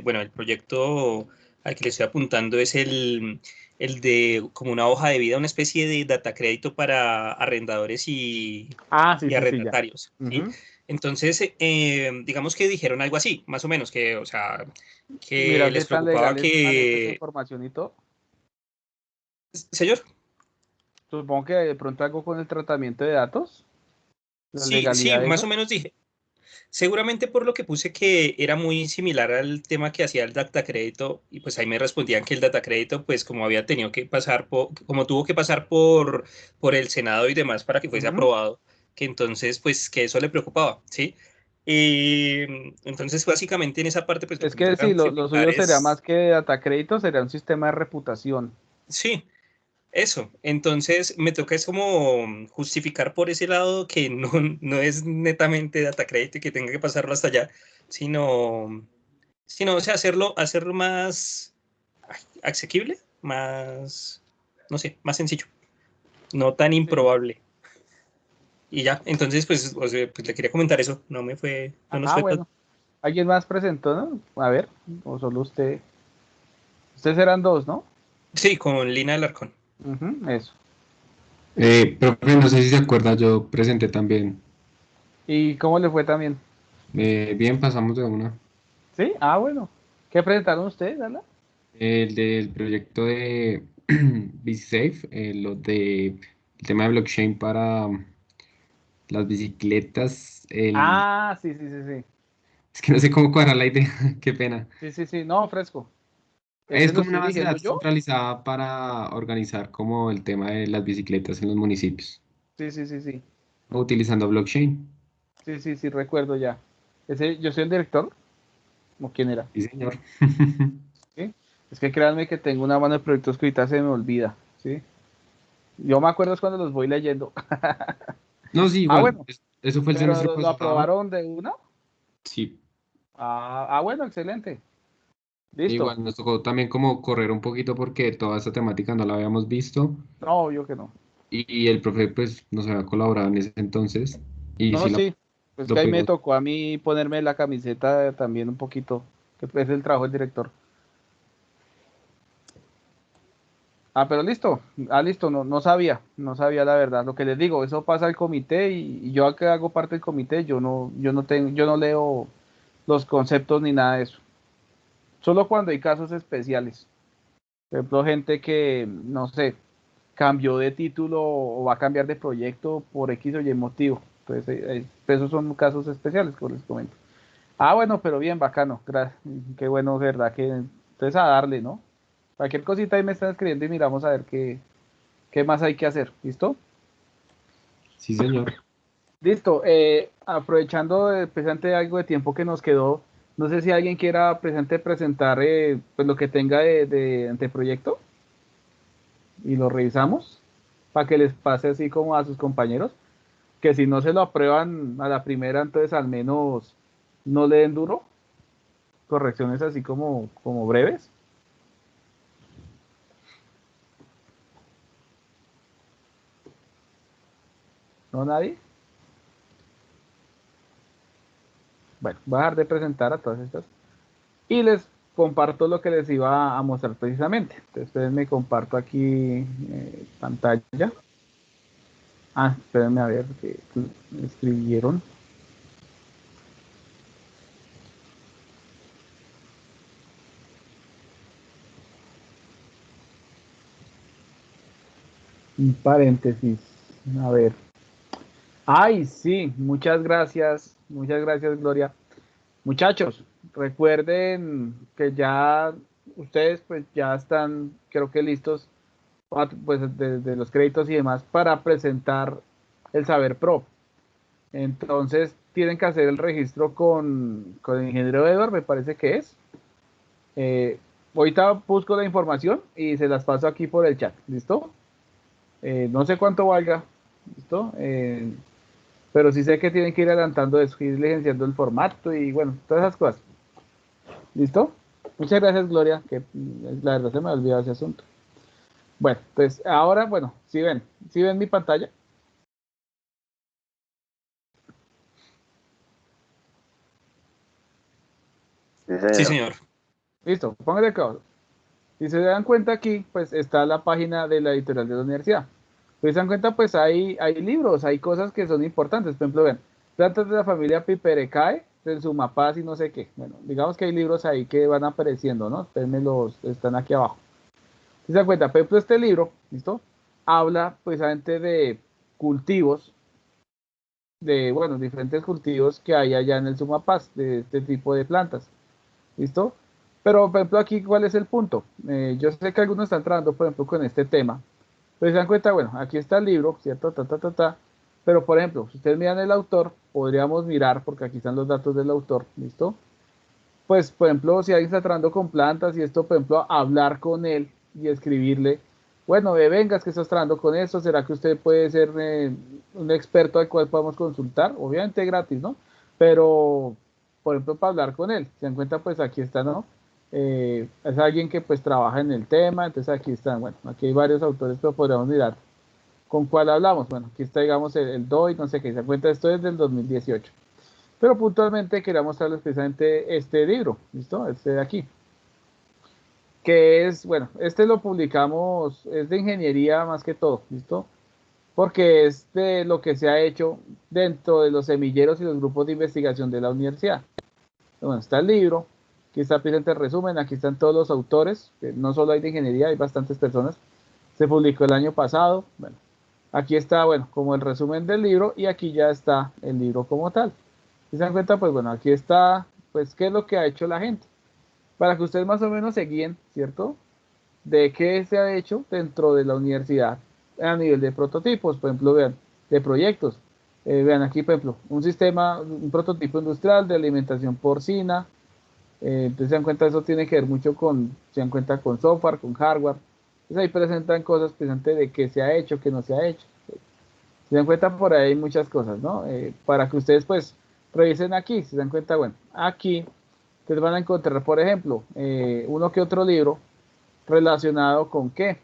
bueno, el proyecto al que le estoy apuntando es el de como una hoja de vida, una especie de data crédito para arrendadores Ah, sí, y sí, sí, ya. arrendatarios, ¿sí? Ujú. Entonces, digamos que dijeron algo así, más o menos, que, o sea, que Mira, qué les tan preocupaba legales maneja esa que, información y todo. señor, Supongo que de pronto algo con el tratamiento de datos, la sí, sí, legalidad de más o eso. menos dije. Seguramente por lo que puse que era muy similar al tema que hacía el data crédito y pues ahí me respondían que el data crédito pues como había tenido que pasar como tuvo que pasar por el Senado y demás para que fuese Ujú. aprobado, que entonces pues que eso le preocupaba, ¿sí? Y entonces básicamente en esa parte pues lo Es que me que toca sí, lo justificar suyo sería más es, que data crédito, sería un sistema de reputación. sí, eso, entonces me toca es como justificar por ese lado que no es netamente data crédito y que tenga que pasarlo hasta allá, sino o sea, hacerlo más asequible, más, no sé, más sencillo, no tan Sí. improbable. Y ya, entonces, pues, o sea, pues le quería comentar eso, no nos Ah, fue tan... bueno. ¿Alguien más presentó, no? A ver, o solo usted. Ustedes eran dos, ¿no? Sí, con Lina Alarcón. Ujú, eso. Profe, no sé si se acuerda, yo presenté también. ¿Y cómo le fue también? Bien, pasamos de una. ¿Sí? Ah, bueno. ¿Qué presentaron ustedes, Ana? El del proyecto de Bisafe, el tema de blockchain para las bicicletas, Ah, sí, sí, sí, sí. es que no sé cómo cuadrar la idea, qué pena. Sí, sí, sí. No, fresco. Es ¿Ese lo como una estoy base de dirigiendo datos yo? centralizada para organizar como el tema de las bicicletas en los municipios, Sí, sí, sí, sí. utilizando blockchain. Sí, sí, sí, recuerdo ya. ¿Yo soy el director? ¿O quién era? Sí, señor. ¿Sí? Es que créanme que tengo una mano de proyectos que ahorita se me olvida. ¿Sí? Yo me acuerdo es cuando los voy leyendo. No, sí, Ah, igual. bueno. Eso fue el ¿Pero semestre lo pasado. aprobaron de una? Sí, Bueno, excelente. Listo. igual nos tocó también como correr un poquito porque toda esta temática no la habíamos visto No, obvio que no. y el profe pues nos había colaborado en ese entonces y No, sí sí. Pues que lo ahí me pudimos. tocó a mí ponerme la camiseta también un poquito, que es el trabajo del director. Pero listo. Listo. No, no sabía la verdad. Lo que les digo, eso pasa al comité y yo que hago parte del comité, yo no leo los conceptos ni nada de eso. Solo cuando hay casos especiales. Por ejemplo, gente que, no sé, cambió de título o va a cambiar de proyecto por X o Y motivo. Entonces, esos son casos especiales, como les comento. Bueno, pero bien, bacano. Qué bueno, verdad, que entonces a darle, ¿no? Cualquier cosita ahí me están escribiendo y miramos a ver qué más hay que hacer. ¿Listo? Sí, señor. Listo. Aprovechando presente algo de tiempo que nos quedó, no sé si alguien quiera presente presentar pues lo que tenga de anteproyecto y lo revisamos. para que les pase así como a sus compañeros, que si no se lo aprueban a la primera, entonces al menos no le den duro, correcciones así como breves. ¿No, nadie? Bueno, voy a dejar de presentar a todas estas y les comparto lo que les iba a mostrar precisamente. Entonces, ustedes me comparto aquí pantalla. Ah, espérenme a ver que me escribieron. Un paréntesis. A ver. Ay, sí, muchas gracias. Muchas gracias, Gloria. Muchachos, recuerden que ya ustedes pues ya están, creo que listos, pues de los créditos y demás para presentar el Saber Pro. Entonces tienen que hacer el registro con el ingeniero Edward, me parece que es. Ahorita busco la información y se las paso aquí por el chat, ¿listo? No sé cuánto valga, ¿listo? Pero sí sé que tienen que ir adelantando eso, ir licenciando el formato y bueno, todas esas cosas. ¿Listo? Muchas gracias, Gloria, que la verdad se me ha olvidado ese asunto. Bueno, pues ahora, bueno, ¿sí ven mi pantalla? Sí, Sí, señor. señor. Listo, pónganle acá. Si se dan cuenta aquí, pues está la página de la editorial de la universidad. Si se dan cuenta, pues hay libros, hay cosas que son importantes. Por ejemplo, ven, plantas de la familia Piperecae, del Sumapaz y no sé qué. Bueno, digamos que hay libros ahí que van apareciendo, ¿no? Ustedes están aquí abajo. Si se dan cuenta, por ejemplo, este libro, ¿listo? Habla precisamente de cultivos, de, bueno, diferentes cultivos que hay allá en el Sumapaz, de este tipo de plantas. ¿Listo? Pero, por ejemplo, aquí, ¿cuál es el punto? Yo sé que algunos están trabajando, por ejemplo, con este tema. Pero se dan cuenta, bueno, aquí está el libro, ¿cierto? Pero, por ejemplo, si ustedes miran el autor, podríamos mirar, porque aquí están los datos del autor, ¿listo? Pues, por ejemplo, si alguien está trabajando con plantas y esto, por ejemplo, hablar con él y escribirle, bueno, vengas que estás trabajando con esto, ¿será que usted puede ser un experto al cual podamos consultar? Obviamente gratis, ¿no? Pero, por ejemplo, para hablar con él, se dan cuenta, pues aquí está, ¿no? Es alguien que pues trabaja en el tema, entonces aquí están, bueno, aquí hay varios autores, pero podríamos mirar con cuál hablamos. Bueno, aquí está, digamos, el DOI, no sé qué, se dan cuenta, esto es del 2018. Pero puntualmente quería mostrarles precisamente este libro, ¿listo? Este de aquí. Que es, bueno, este lo publicamos, es de ingeniería más que todo, ¿listo? Porque es de lo que se ha hecho dentro de los semilleros y los grupos de investigación de la universidad. Bueno, está el libro, aquí está presente el resumen, aquí están todos los autores, que no solo hay de ingeniería, hay bastantes personas. Se publicó el año pasado, bueno, aquí está, bueno, como el resumen del libro y aquí ya está el libro como tal. Si se dan cuenta, pues bueno, aquí está, pues, qué es lo que ha hecho la gente. Para que ustedes más o menos se guíen, ¿cierto? De qué se ha hecho dentro de la universidad a nivel de prototipos, por ejemplo, vean, de proyectos. Vean aquí, por ejemplo, un sistema, un prototipo industrial de alimentación porcina. Entonces se dan cuenta, eso tiene que ver mucho con, se dan cuenta con software, con hardware. Entonces ahí presentan cosas presentes de qué se ha hecho, qué no se ha hecho. Se dan cuenta por ahí muchas cosas, ¿no? Para que ustedes pues revisen aquí, se dan cuenta, bueno, aquí ustedes van a encontrar, por ejemplo, uno que otro libro relacionado con qué,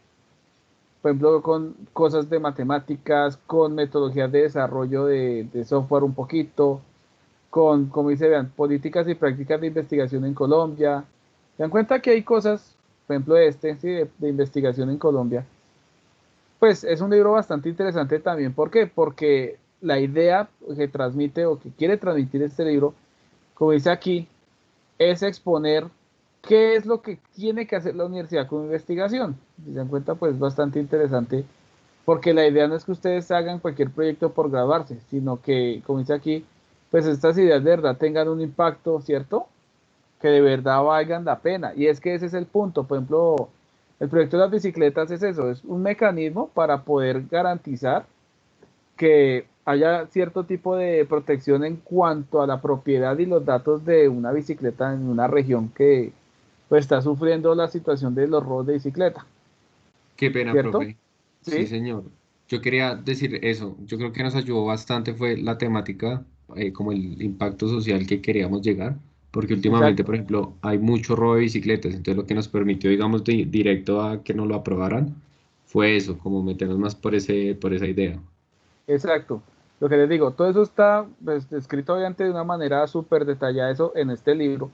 por ejemplo, con cosas de matemáticas, con metodologías de desarrollo de software un poquito, con, como dice, vean, políticas y prácticas de investigación en Colombia. Se dan cuenta que hay cosas, por ejemplo, este, ¿sí? De investigación en Colombia. Pues es un libro bastante interesante también. ¿Por qué? Porque la idea que transmite o que quiere transmitir este libro, como dice aquí, es exponer qué es lo que tiene que hacer la universidad con investigación. Si se dan cuenta, pues es bastante interesante, porque la idea no es que ustedes hagan cualquier proyecto por graduarse, sino que, como dice aquí, pues estas ideas de verdad tengan un impacto, ¿cierto? Que de verdad valgan la pena. Y es que ese es el punto. Por ejemplo, el proyecto de las bicicletas es eso, es un mecanismo para poder garantizar que haya cierto tipo de protección en cuanto a la propiedad y los datos de una bicicleta en una región que pues, está sufriendo la situación de los robos de bicicleta, Qué pena, ¿cierto? profe. Sí, Sí. señor. Yo quería decir eso. Yo creo que nos ayudó bastante fue la temática, como el impacto social que queríamos llegar, porque últimamente, Exacto. por ejemplo, hay mucho robo de bicicletas, entonces lo que nos permitió, digamos, directo a que nos lo aprobaran fue eso, como meternos más por esa idea. Exacto. Lo que les digo, todo eso está pues, escrito obviamente de una manera súper detallada eso en este libro,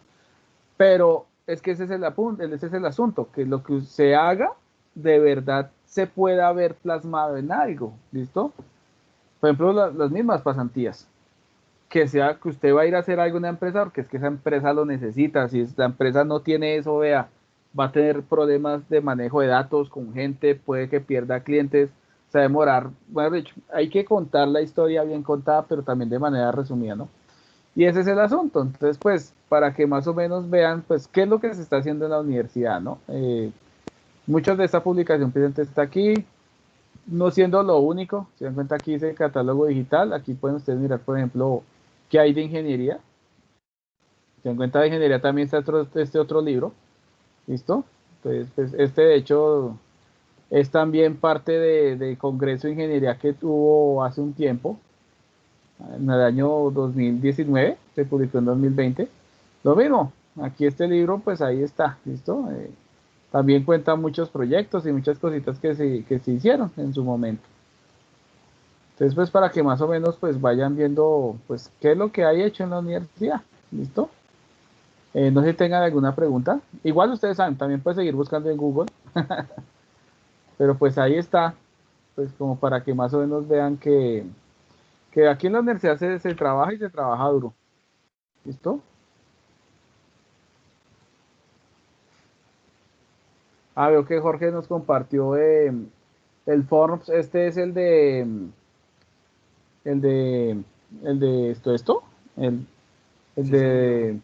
pero es que ese es el ese es el asunto, que lo que se haga de verdad se pueda ver plasmado en algo, ¿listo? Por ejemplo, las mismas pasantías, que sea que usted va a ir a hacer algo en una empresa porque es que esa empresa lo necesita, si la empresa no tiene eso, vea, va a tener problemas de manejo de datos con gente, puede que pierda clientes, se va a demorar, bueno, de hecho, hay que contar la historia bien contada, pero también de manera resumida, ¿no? Y ese es el asunto, entonces, pues, para que más o menos vean, pues, qué es lo que se está haciendo en la universidad, ¿no? Muchas de esta publicación presente está aquí, no siendo lo único, se dan cuenta aquí dice catálogo digital, aquí pueden ustedes mirar, por ejemplo, qué hay de ingeniería, se dan cuenta de ingeniería también está este otro libro, ¿listo? Entonces, pues, este de hecho es también parte de Congreso de Ingeniería que tuvo hace un tiempo, en el año 2019, se publicó en 2020. Lo mismo, aquí este libro, pues ahí está, ¿listo? También cuenta muchos proyectos y muchas cositas que se hicieron en su momento. Entonces, pues para que más o menos pues vayan viendo pues qué es lo que hay hecho en la universidad, ¿listo? No sé si tengan alguna pregunta. Igual ustedes saben, también pueden seguir buscando en Google, pero pues ahí está, pues como para que más o menos vean que aquí en la universidad se trabaja y se trabaja duro, ¿listo? Ah, veo que Jorge nos compartió el Forms, este es el de, el de esto, el, el Sí, señor. de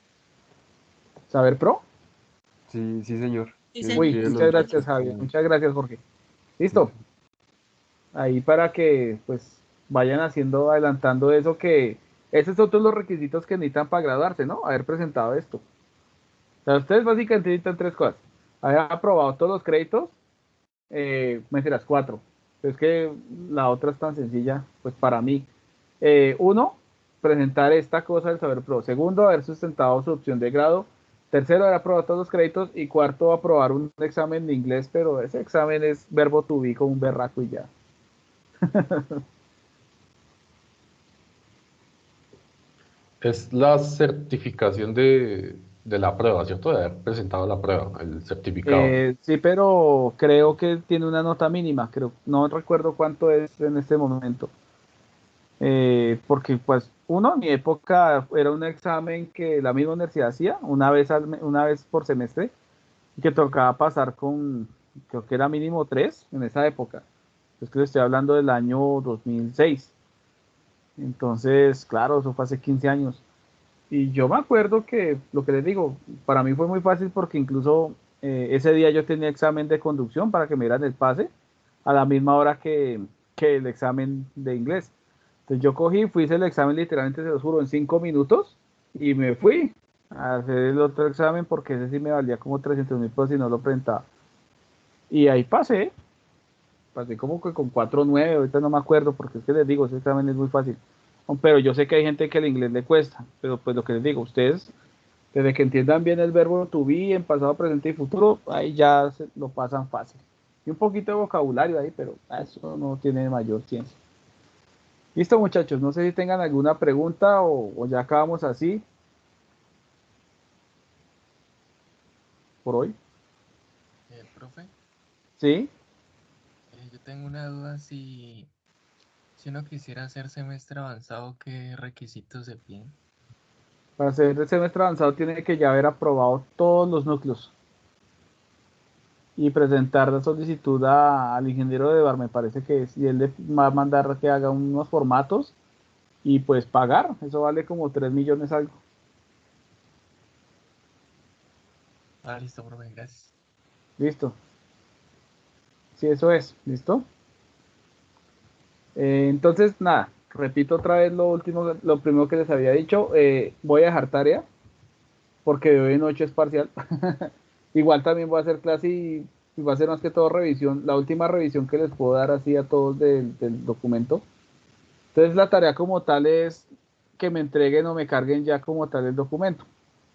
Saber Pro. Sí, sí, señor. Sí, Que se señor. Uy, piden Sí, muchas los señor. gracias, datos Javier, como... muchas gracias, Jorge. Listo, ahí para que pues vayan haciendo, adelantando eso que esos son todos los requisitos que necesitan para graduarse, ¿no? Haber presentado esto. O sea, ustedes básicamente necesitan tres cosas. Haber aprobado todos los créditos, mentiras, cuatro. Es que la otra es tan sencilla, pues para mí. Uno, presentar esta cosa del Saber Pro. Segundo, haber sustentado su opción de grado. Tercero, haber aprobado todos los créditos. Y cuarto, aprobar un examen de inglés, pero ese examen es verbo to be con un berraco y ya. Es la certificación de la prueba, ¿cierto? De haber presentado la prueba, el certificado. Sí, pero creo que tiene una nota mínima. Creo, no recuerdo cuánto es en este momento. Porque pues uno, en mi época era un examen que la misma universidad hacía una vez por semestre y que tocaba pasar con, creo que era mínimo tres en esa época. Es que estoy hablando del año 2006. Entonces, claro, eso fue hace 15 años. Y yo me acuerdo que lo que les digo, para mí fue muy fácil porque incluso ese día yo tenía examen de conducción para que me dieran el pase a la misma hora que el examen de inglés. Entonces yo cogí, fui, hice el examen literalmente, se los juro, en 5 minutos y me fui a hacer el otro examen porque ese sí me valía como 300.000 pesos si no lo presentaba. Y ahí pasé como que con 4.9, ahorita no me acuerdo porque es que les digo, ese examen es muy fácil. Pero yo sé que hay gente que el inglés le cuesta, pero pues lo que les digo, ustedes, desde que entiendan bien el verbo to be en pasado, presente y futuro, ahí ya lo pasan fácil. Y un poquito de vocabulario ahí, pero eso no tiene mayor ciencia. Listo, muchachos, no sé si tengan alguna pregunta o ya acabamos así por hoy. Profe, ¿Sí? yo tengo una duda si uno quisiera hacer semestre avanzado, ¿qué requisitos se piden? Para hacer el semestre avanzado tiene que ya haber aprobado todos los núcleos y presentar la solicitud al ingeniero de bar, me parece que es, y él le va a mandar que haga unos formatos y pues pagar, eso vale como 3 millones algo. Ah, listo, profe, gracias. Listo. Sí, eso es, ¿listo? Entonces, nada, repito otra vez lo último, lo primero que les había dicho, voy a dejar tarea porque de hoy en 8 es parcial. Igual también voy a hacer clase y y va a ser más que todo revisión, la última revisión que les puedo dar así a todos del documento. Entonces la tarea como tal es que me entreguen o me carguen ya como tal el documento.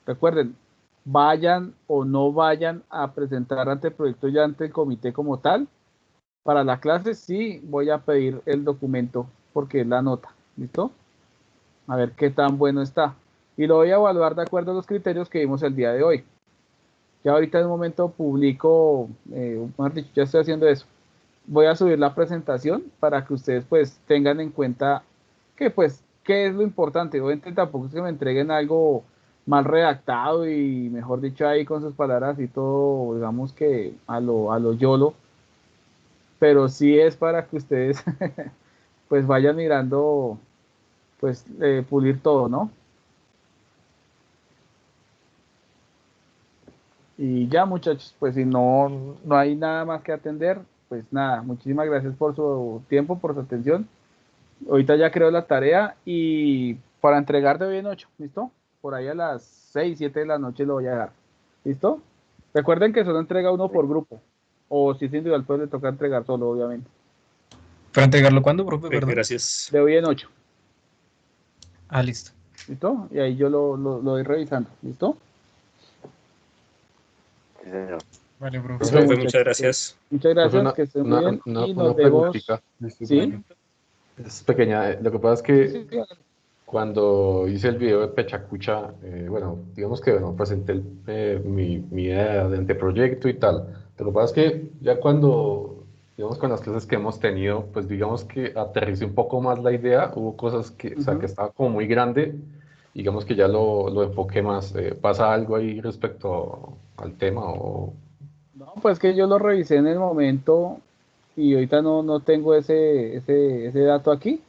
Recuerden, vayan o no vayan a presentar ante el proyecto ya ante el comité como tal. Para la clase sí voy a pedir el documento porque es la nota, ¿listo? A ver qué tan bueno está. Y lo voy a evaluar de acuerdo a los criterios que vimos el día de hoy. Ya ahorita en un momento publico, mejor dicho, ya estoy haciendo eso. Voy a subir la presentación para que ustedes pues tengan en cuenta que pues, ¿qué es lo importante? Obviamente tampoco es que me entreguen algo mal redactado y mejor dicho ahí con sus palabras y todo, digamos que a lo YOLO, pero sí es para que ustedes pues vayan mirando, pues pulir todo, ¿no? Y ya muchachos, pues si no hay nada más que atender, pues nada, muchísimas gracias por su tiempo, por su atención. Ahorita ya creo la tarea y para entregar de hoy en 8, ¿listo? Por ahí a las 6, 7 de la noche lo voy a dejar, ¿listo? Recuerden que solo entrega uno por grupo, o si es individual pues le toca entregar solo, obviamente. ¿Para entregarlo cuándo, profe? Perdón. Gracias. De hoy en 8, Ah, listo. ¿listo? Y ahí yo lo voy revisando, ¿listo? Sí, señor. Vale, profe. Listo, Profe, muchachos. muchas gracias. Muchas gracias, que estén muy bien y nos vemos. preguntita. ¿Sí? Es pequeña. Lo que pasa es Sí, que sí, sí. cuando hice el video de Pechacucha, bueno, digamos que bueno, presenté mi idea de anteproyecto y tal. Lo que pasa es que ya cuando, digamos, con las clases que hemos tenido, pues digamos que aterricé un poco más la idea. Hubo cosas que, o sea, que estaba como muy grande. Digamos que ya lo enfoqué más. ¿Pasa algo ahí respecto al tema o...? No, pues que yo lo revisé en el momento y ahorita no tengo ese dato aquí,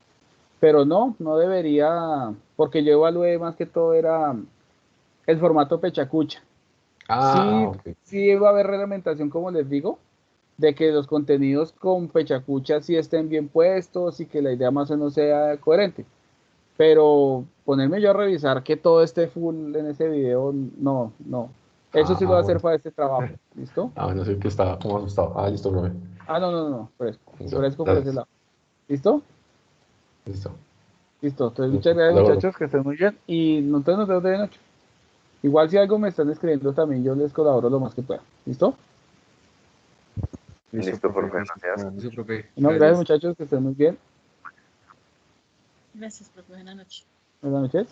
pero no debería, porque yo evalué más que todo era el formato Pechacucha. Sí, Ok. sí va a haber reglamentación, como les digo, de que los contenidos con Pechacucha sí estén bien puestos y que la idea más o menos sea coherente. Pero ponerme yo a revisar que todo esté full en ese video, no. Eso sí lo voy a hacer Bueno. para este trabajo, ¿listo? Bueno, sí que estaba como asustado. Listo, profe. No, Listo, fresco por ese gracias. lado. ¿Listo? Listo. Listo. Entonces, Listo. muchas gracias, Hasta luego. muchachos, que estén muy bien. Y entonces nos vemos de noche. Igual si algo me están escribiendo también, yo les colaboro lo más que pueda. ¿Listo? Listo, profe, Gracias. gracias. Eso, profe. No, gracias, muchachos, que estén muy bien. Gracias, profe. Buenas noches. Buenas noches.